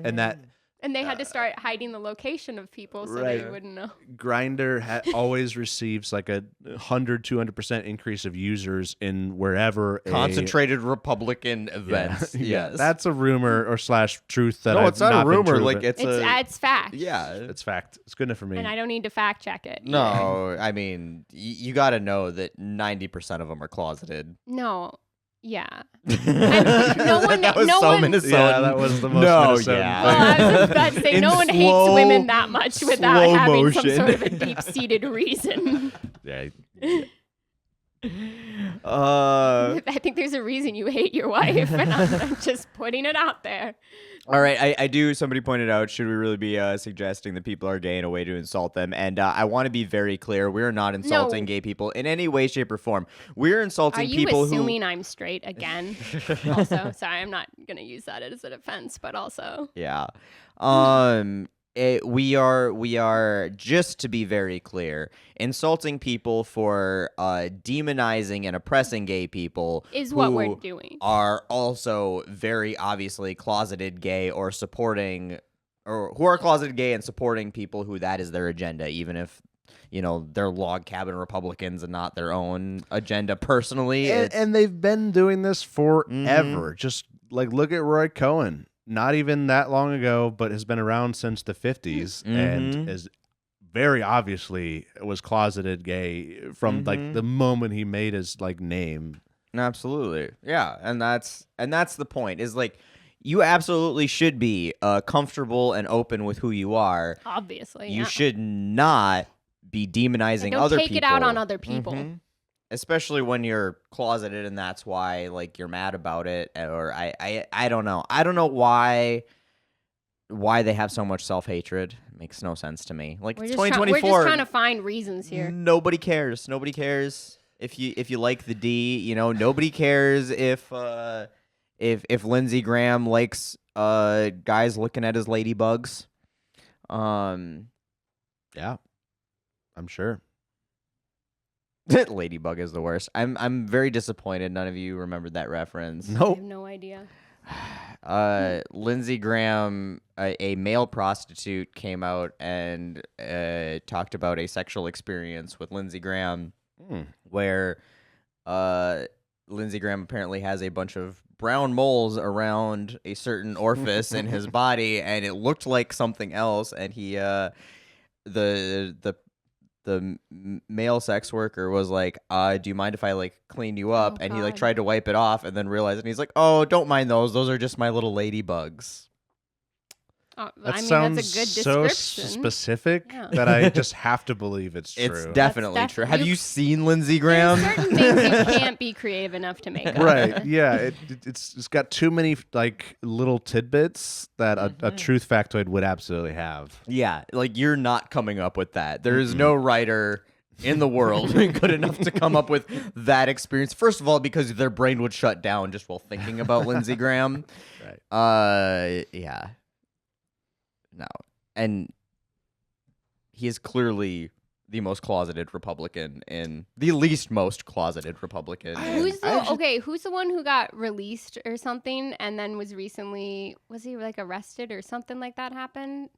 And they had to start hiding the location of people so they wouldn't know. Grindr always receives like a 200% increase of users in wherever concentrated Republican events. Yes, that's a rumor or / truth that it's not a rumor. Like it's fact. Yeah, it's fact. It's good enough for me. And I don't need to fact check it. No, I mean you got to know that 90% of them are closeted. No. Yeah. No one Minnesota. Yeah, that was the most Minnesota thing. Well, I was just about to say, no one hates women that much without having some sort of a deep-seated reason. Yeah. I think there's a reason you hate your wife, and I'm just putting it out there. All right, I do. Somebody pointed out, should we really be suggesting that people are gay in a way to insult them? And I want to be very clear: we are not insulting gay people in any way, shape, or form. We're insulting people who. Are you assuming I'm straight again? Also, sorry, I'm not gonna use that as a defense, but also. Yeah. We are, just to be very clear, insulting people for demonizing and oppressing gay people is what we're doing. Are also very obviously closeted gay or supporting, or who are closeted gay and supporting people who that is their agenda, even if they're log cabin Republicans and not their own agenda personally. And they've been doing this forever. Just look at Roy Cohen. Not even that long ago, but has been around since the 50s and is very obviously was closeted gay from the moment he made his name. Absolutely. Yeah. And that's the point is you absolutely should be comfortable and open with who you are. Obviously. You should not be demonizing other people. Don't take it out on other people. Especially when you're closeted and that's why you're mad about it, or I don't know. I don't know why they have so much self-hatred. It makes no sense to me. It's 2024. We're just trying to find reasons here. Nobody cares. Nobody cares if you like the D, nobody cares if Lindsey Graham likes guys looking at his ladybugs. Yeah, I'm sure. Ladybug is the worst. I'm very disappointed none of you remembered that reference. I Nope. have no idea. Lindsey Graham, a male prostitute, came out and talked about a sexual experience with Lindsey Graham, where Lindsey Graham apparently has a bunch of brown moles around a certain orifice in his body, and it looked like something else. And he, the male sex worker was like, "Do you mind if I like clean you up?" Oh, and he like God. tried to wipe it off, and then realized, and he's like, "Oh, don't mind those. Those are just my little ladybugs." That I mean, sounds that's a good so description. specific Yeah. that I just have to believe it's true. It's definitely true. Have you- you seen Lindsey There's Graham? certain things you can't be creative enough to make up. Right. Yeah. It's got too many like little tidbits that a truth factoid would absolutely have. Yeah, like you're not coming up with that. There is no writer in the world good enough to come up with that experience. First of all, because their brain would shut down just while thinking about Lindsey Graham. Right. Yeah. No. And he is clearly the most closeted Republican in the least most closeted Republican. Who's the one who got released or something and then was he like arrested or something like that happened?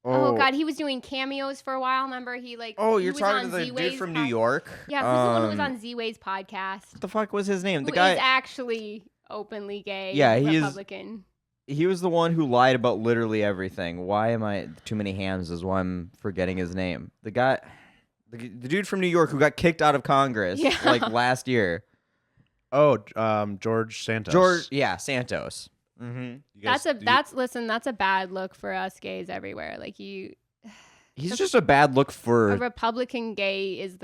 Oh God, he was doing cameos for a while. Remember, Oh, he you're was talking on to the Z-Way's dude from New York? Yeah, who's the one who was on Z-Way's podcast? What the fuck was his name? Who The guy is actually openly gay? Yeah, he is- Republican. He was the one who lied about literally everything. Why am I too many hams is why I'm forgetting his name. The guy, the dude from New York who got kicked out of Congress Yeah. like last year. Oh, George Santos. Santos. Mm-hmm. That's a bad look for us gays everywhere. Like He's just a bad look a for Republican gay is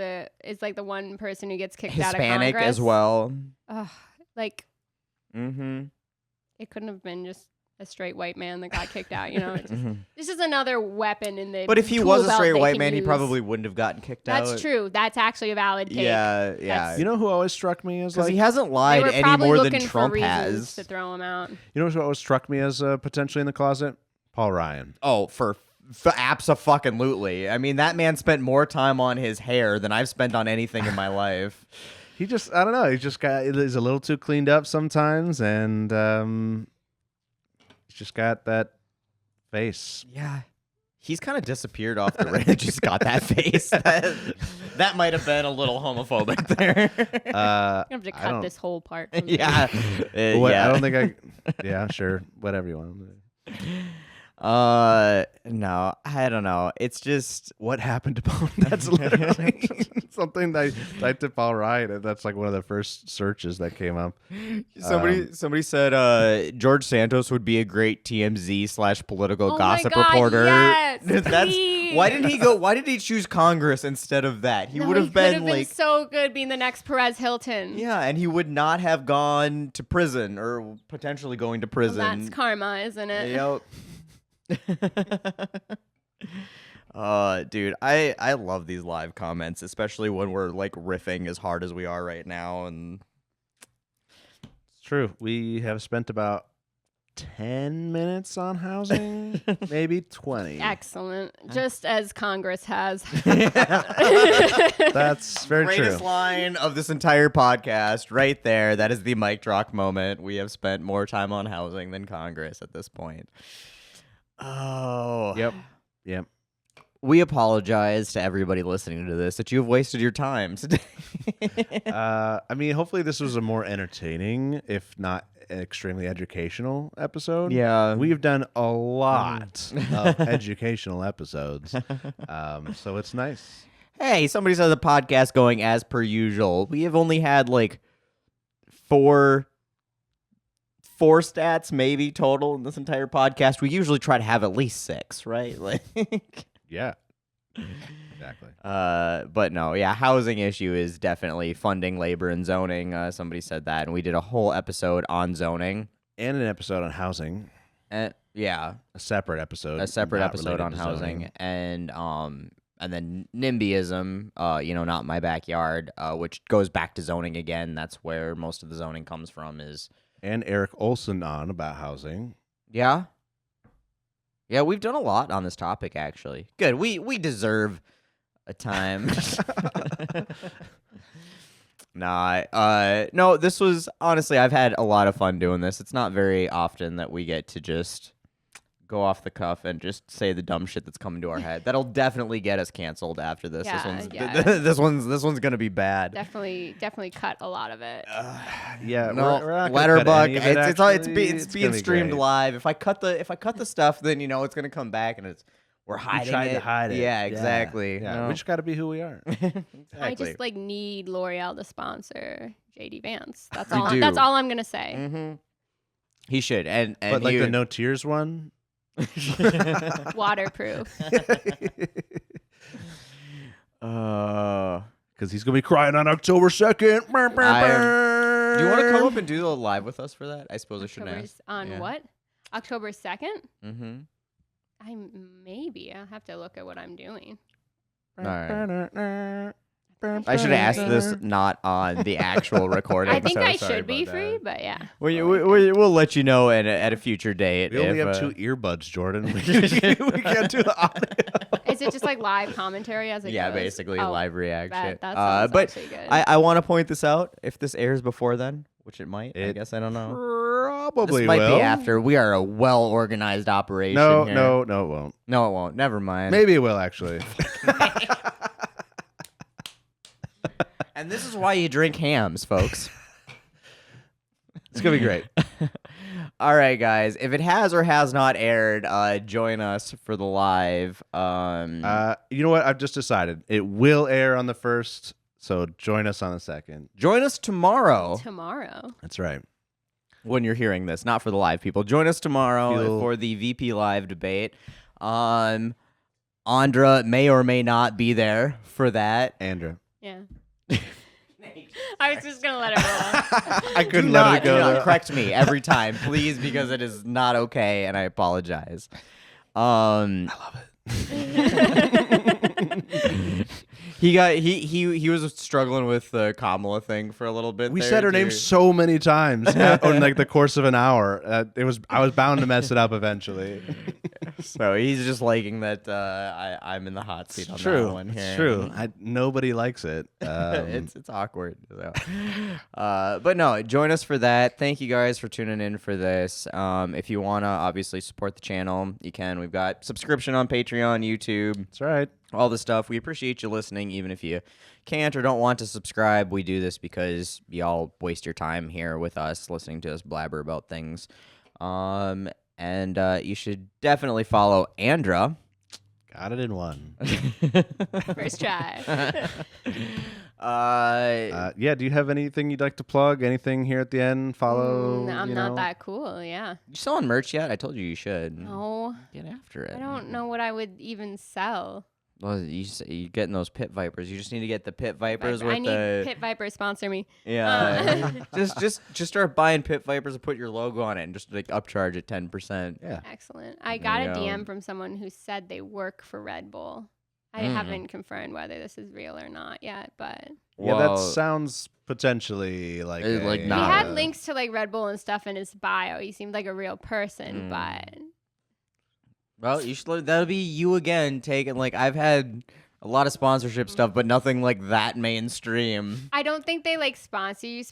like the one person who gets kicked out of Hispanic Congress as well. Ugh, like Mm-hmm. it couldn't have been just a straight white man that got kicked out. You know, it's just, this is another weapon in the. But if he tool was a belt straight they white can man, he use. probably wouldn't have gotten kicked out. That's true. That's actually a valid take. Yeah, That's- You know who always struck me as because like he hasn't They lied were any probably more looking than Trump for reasons has. to throw him out. you know who always struck me as potentially in the closet? Paul Ryan. Oh, for abso-fucking-lutely. I mean, that man spent more time on his hair than I've spent on anything in my life. He just I don't know. He's a little too cleaned up sometimes, and he's just got that face. Yeah. He's kind of disappeared off the radar. Just got that face. That might have been a little homophobic there. I'm gonna have to cut this whole part. From Yeah. I don't think I. Yeah, sure. Whatever you want. No, I don't know. It's just What happened to Paul? That's literally something that I typed to Paul Ryan, and that's like one of the first searches that came up. somebody said George Santos would be a great TMZ/political Oh gossip my God, reporter. yes, That's please. why didn't he go? Why did he choose Congress instead of that? He would have been like so good being the next Perez Hilton. yeah, and he would not have gone to prison or potentially going to Well, prison. that's karma, isn't it? Yep. Dude, I love these live comments, especially when we're like riffing as hard as we are right now. And It's true. We have spent about 10 minutes on housing, maybe 20. Excellent. Just as Congress has. That's very greatest true. line of this entire podcast, right there. That is the mic drop moment. We have spent more time on housing than Congress at this point. Oh. Yep. We apologize to everybody listening to this that you have wasted your time today. I mean, hopefully this was a more entertaining, if not extremely educational episode. Yeah. We've done a lot of educational episodes. So it's nice. Hey, somebody said the podcast going as per usual. We have only had like four stats maybe total in this entire podcast. We usually try to have at least 6, right? Like Yeah. Exactly. but no, yeah, housing issue is definitely funding labor and zoning. Somebody said that, and we did a whole episode on zoning. And an episode on housing. Yeah, A separate episode. a separate not episode related on to housing, zoning. and then NIMBYism, not my backyard, which goes back to zoning again. That's where most of the zoning comes from. Is And Eric Olson on about housing. yeah. Yeah, we've done a lot on this topic, actually. Good. We deserve a time. No, this was, honestly, I've had a lot of fun doing this. It's not very often that we get to just go off the cuff and just say the dumb shit that's coming to our head. That'll definitely get us canceled after this. Yeah, This one's gonna be bad. Definitely cut a lot of it. Yeah, No, we're not gonna cut Letterbuck. any of it, It's actually. being gonna be streamed great. live. If I cut the stuff, then it's gonna come back and we're We hiding tried it. to hide it. Yeah, exactly. Yeah, No. we just got to be who we are. Exactly. I just need L'Oreal to sponsor JD Vance. That's We all. do. That's all I'm gonna say. Mm-hmm. He should, and But like he, the no tears one. Waterproof. Because he's gonna be crying on October 2nd. Do you want to come up and do the live with us for that? I suppose I shouldn't ask. On Yeah. what? October 2nd? Mm-hmm. I'll have to look at what I'm doing. All right. I should have asked this not on the actual recording. I think so I sorry should be about free, that. but yeah. We'll let you know at a future date. We only if, have 2 earbuds, Jordan. We can't do the audio. Is it just like live commentary as it yeah, goes? basically Oh, live reaction. That sounds but actually good. I want to point this out. If this airs before then, which it might, I It guess I don't know. Probably This might will. be after. We are a well-organized operation. No, here. no, it won't. No, it won't. Never mind. Maybe it will actually. And this is why you drink hams, folks. It's gonna be great. All right, guys. If it has or has not aired, join us for the live. You know what? I've just decided it will air on the 1st, so join us on the 2nd. Join us tomorrow Tomorrow. That's right. when you're hearing this. Not for the live people. Join us tomorrow Feel- for the VP live debate. Andra may or may not be there for that. Andra. Yeah. I was just gonna let it roll. I couldn't let it Do go. not though. correct me every time, please, because it is not okay, and I apologize. I love it. He was struggling with the Kamala thing for a little bit. We there, said her name too. so many times in like the course of an hour. I was bound to mess it up eventually. So he's just liking that I'm in the hot seat on that one here. It's true. Nobody likes it. It's awkward. So. But no, join us for that. Thank you guys for tuning in for this. If you want to obviously support the channel, you can. We've got subscription on Patreon, YouTube, That's right. all the stuff. We appreciate you listening, even if you can't or don't want to subscribe. We do this because y'all waste your time here with us, listening to us blabber about things. And you should definitely follow Andra. Got it in one. First try. Yeah. Do you have anything you'd like to plug? Anything here at the end? Follow. I'm you not know? that cool. Yeah. You selling merch yet? I told you you should. No, Get after it. I don't know what I would even sell. Well, you getting those pit vipers. You just need to get the pit vipers I with need the Pit Viper sponsor me. yeah. just start buying pit vipers and put your logo on it and just like upcharge it 10%. Yeah. Excellent. I There got you a go. DM from someone who said they work for Red Bull. I haven't confirmed whether this is real or not yet, but Yeah, that Well, sounds potentially like Like he Nah. had links to like Red Bull and stuff in his bio. He seemed like a real person, but well, you should. That'll be you again taking like I've had a lot of sponsorship stuff, but nothing like that mainstream. I don't think they like sponsor you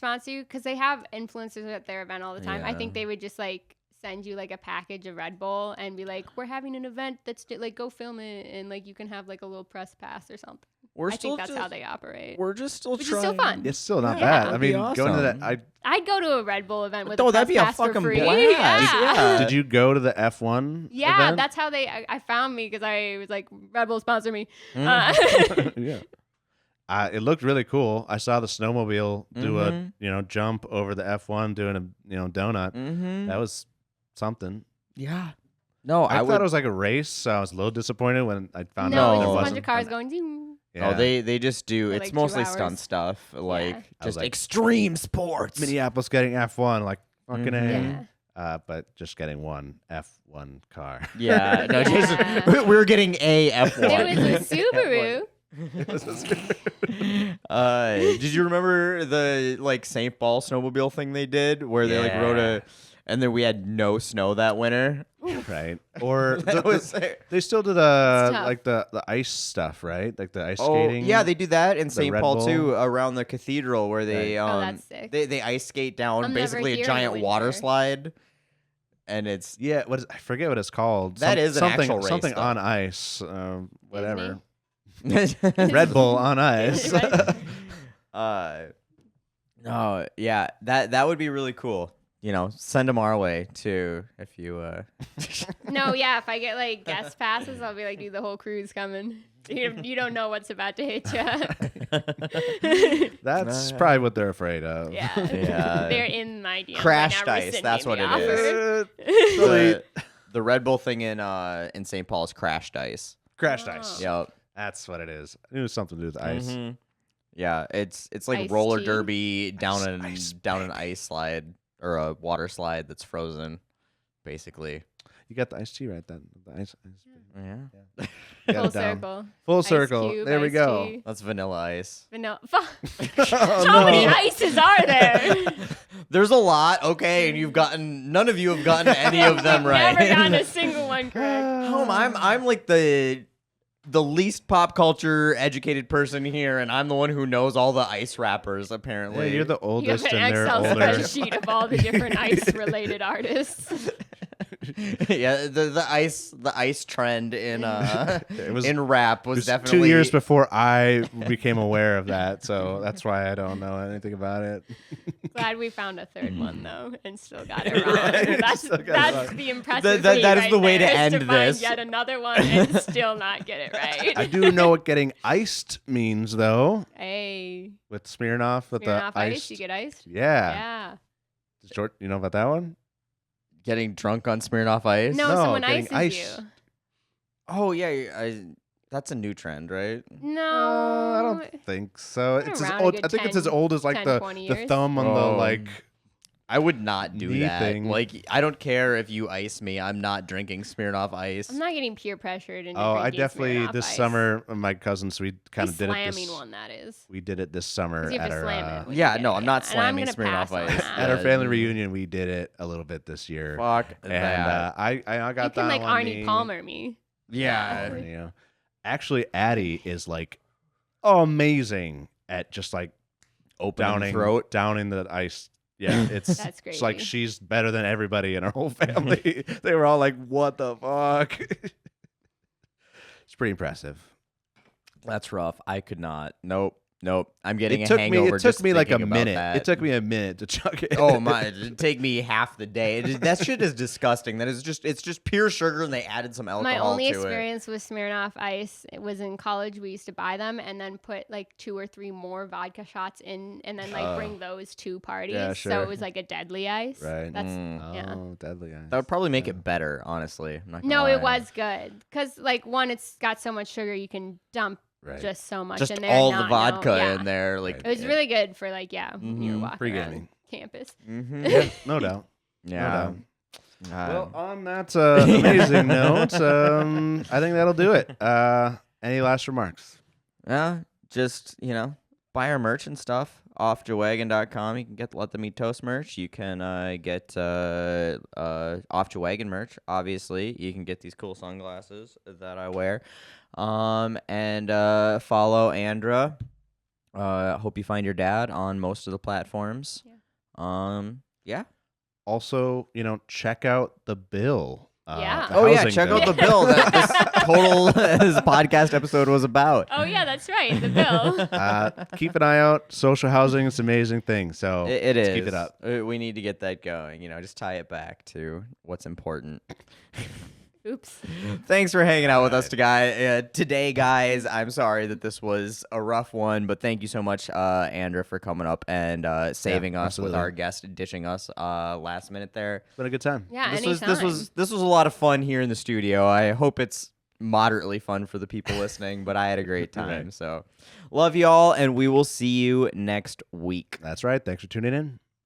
because they have influencers at their event all the time. I Yeah. think they would just like send you like a package of Red Bull and be like, "We're having an event that's like go film it and like you can have like a little press pass or something." We're I still think that's just, how they operate. We're just still Which is trying. still fun. It's still not Yeah. bad. I That'd be mean, going to that. awesome. I'd go to a Red Bull event with Oh, a that'd press be a pass for fucking free. blast. Yeah. Did you go to the F1? Yeah, event? that's how I found me because I was like, Red Bull sponsor me. Yeah. It looked really cool. I saw the snowmobile do a Mhm. jump over the F1 doing a donut. Mm-hmm. That was something. Yeah. No, I would. thought it was like a race, so I was a little disappointed when I found No, out it's there just a wasn't. bunch of cars going zoom. Yeah. Oh, they just do. For, It's like, 2 mostly hours. stunt stuff, like I was just like, extreme sports. Minneapolis getting F1, like fucking Mhm. A. Yeah. But just getting one F1 car. Yeah, no, Yeah. just we're getting a F1. It was a Subaru. Did you remember the like St. Paul snowmobile thing they did where they like rode Yeah. and then we had no snow that winter? right? Or That was- they still do tough. like the ice stuff, right? Like the ice Oh, skating. yeah, they do that in St. Red Paul Bull. too, around the cathedral where they Oh, that's sick. they ice skate down I'm never basically here a in the giant water winter. slide, and it's Yeah, I forget what it's called. That is an something actual race, something though. on ice, whatever. Disney? Red Bull on ice. No, yeah, that would be really cool. You know, send them our way too if you. No, yeah. If I get like guest passes, I'll be like, dude, the whole crew's coming. You don't know what's about to hit you. That's probably what they're afraid of. Yeah. Yeah. They're in my DMs Crashed right now, ice, that's what rescinding it the is. offer. The Red Bull thing in St. Paul is crashed ice. Crashed ice. Yep. That's what it is. It was something to do with ice. Mhm. Yeah, it's like Iced roller tea. derby down Ice an ice slide or a water slide that's frozen, basically. You got the iced tea right then. The ice. Yeah. Got Full it down. circle. Full Ice circle. cube, There we iced go. tea. That's vanilla ice. Vanilla. Oh, How many no. ices are there? There's a lot, okay, and none of you have gotten any of them right. Never gotten a single one correct. I'm like the least pop culture educated person here, and I'm the one who knows all the ice rappers Yeah, apparently. you're the You have oldest an and they're Excel older. spreadsheet of all the different ice-related artists. Yeah, the ice trend in was- in rap It was was definitely 2 years before I became aware of that, so that's why I don't know anything about it. Glad we found a third one though, and still got it wrong. That's Still got it wrong. the impressive That feat is right the way to there, is end find this. Yet another one and still not get it right. I do know what getting iced means, though. Hey, With Smirnoff, with Smirnoff the ice, iced. you get iced. Yeah. Yeah. Short. You know about that one? getting drunk on Smirnoff Ice. No, No, someone getting ices ice. you. Oh yeah, that's a new trend, right? No, I don't think so. Been It's as around a old. good I think it's as 10, old as like 10, the 20 the years. thumb on Oh. the like. I would not do Knee that. thing. Like, I don't care if you ice me. I'm not drinking Smirnoff Ice. I'm not getting peer pressured into Oh, I drinking definitely Smirnoff this Ice. summer. My cousins, we kind The of did it. slamming This, one that is. we did it this summer 'Cause you have at to our slam it when you Yeah, get no, it. I'm not And slamming gonna Smirnoff pass on Ice. that. at our Yeah. family reunion. We did it a little bit this year. Fuck And that. I got You that can like one Arnie knee. Palmer me. Yeah. You know. Actually, Addie is like amazing at just like Opening throat. downing the ice. Yeah, it's That's it's like crazy. she's better than everybody in our whole family. They were all like, "What the fuck?" It's pretty impressive. That's rough. I could not. Nope. I'm getting It a took hangover. me. It took just me like a thinking about minute. that. It took me a minute to chug it. Oh my! It'd take me half the day. That shit is disgusting. It's just pure sugar, and they added some alcohol My only to it. experience with Smirnoff Ice, it was in college. We used to buy them and then put like 2 or 3 more vodka shots in, and then like bring those to parties. Yeah, So sure. it was like a deadly ice. Right. That's Oh, yeah. deadly ice. That would probably make it better, honestly. I'm not gonna No, lie. it was good because like one, it's got so much sugar you can dump Right. just so much just in there. all and the not vodka know- yeah. in there. Like It was really good for like when you were Mhm. walking Free around gaming. campus. Mm-hmm. Yeah, no doubt. Yeah. Well, on that amazing note, I think that'll do it. Any last remarks? Yeah, just, buy our merch and stuff off Joewagon.com. You can get Let Them Eat Toast merch. You can get off Joewagon merch, obviously. You can get these cool sunglasses that I wear. And follow Andra. Hope you find your dad on most of the platforms. Yeah. Also, check out the bill. Yeah. the Oh, yeah, housing check bill. out the bill that this podcast episode was about. Oh yeah, that's right. The bill. Keep an eye out. Social housing is an amazing thing. So It let's is. keep it up. We need to get that going. Just tie it back to what's important. Oops. Thanks for hanging out with us today, guys. I'm sorry that this was a rough one, but thank you so much, Andra, for coming up and saving us with absolutely. our guest ditching us last minute there. It's been a good time. Yeah, This anytime. was a lot of fun here in the studio. I hope it's moderately fun for the people listening, but I had a great time. Right. So love y'all, and we will see you next week. That's right. Thanks for tuning in.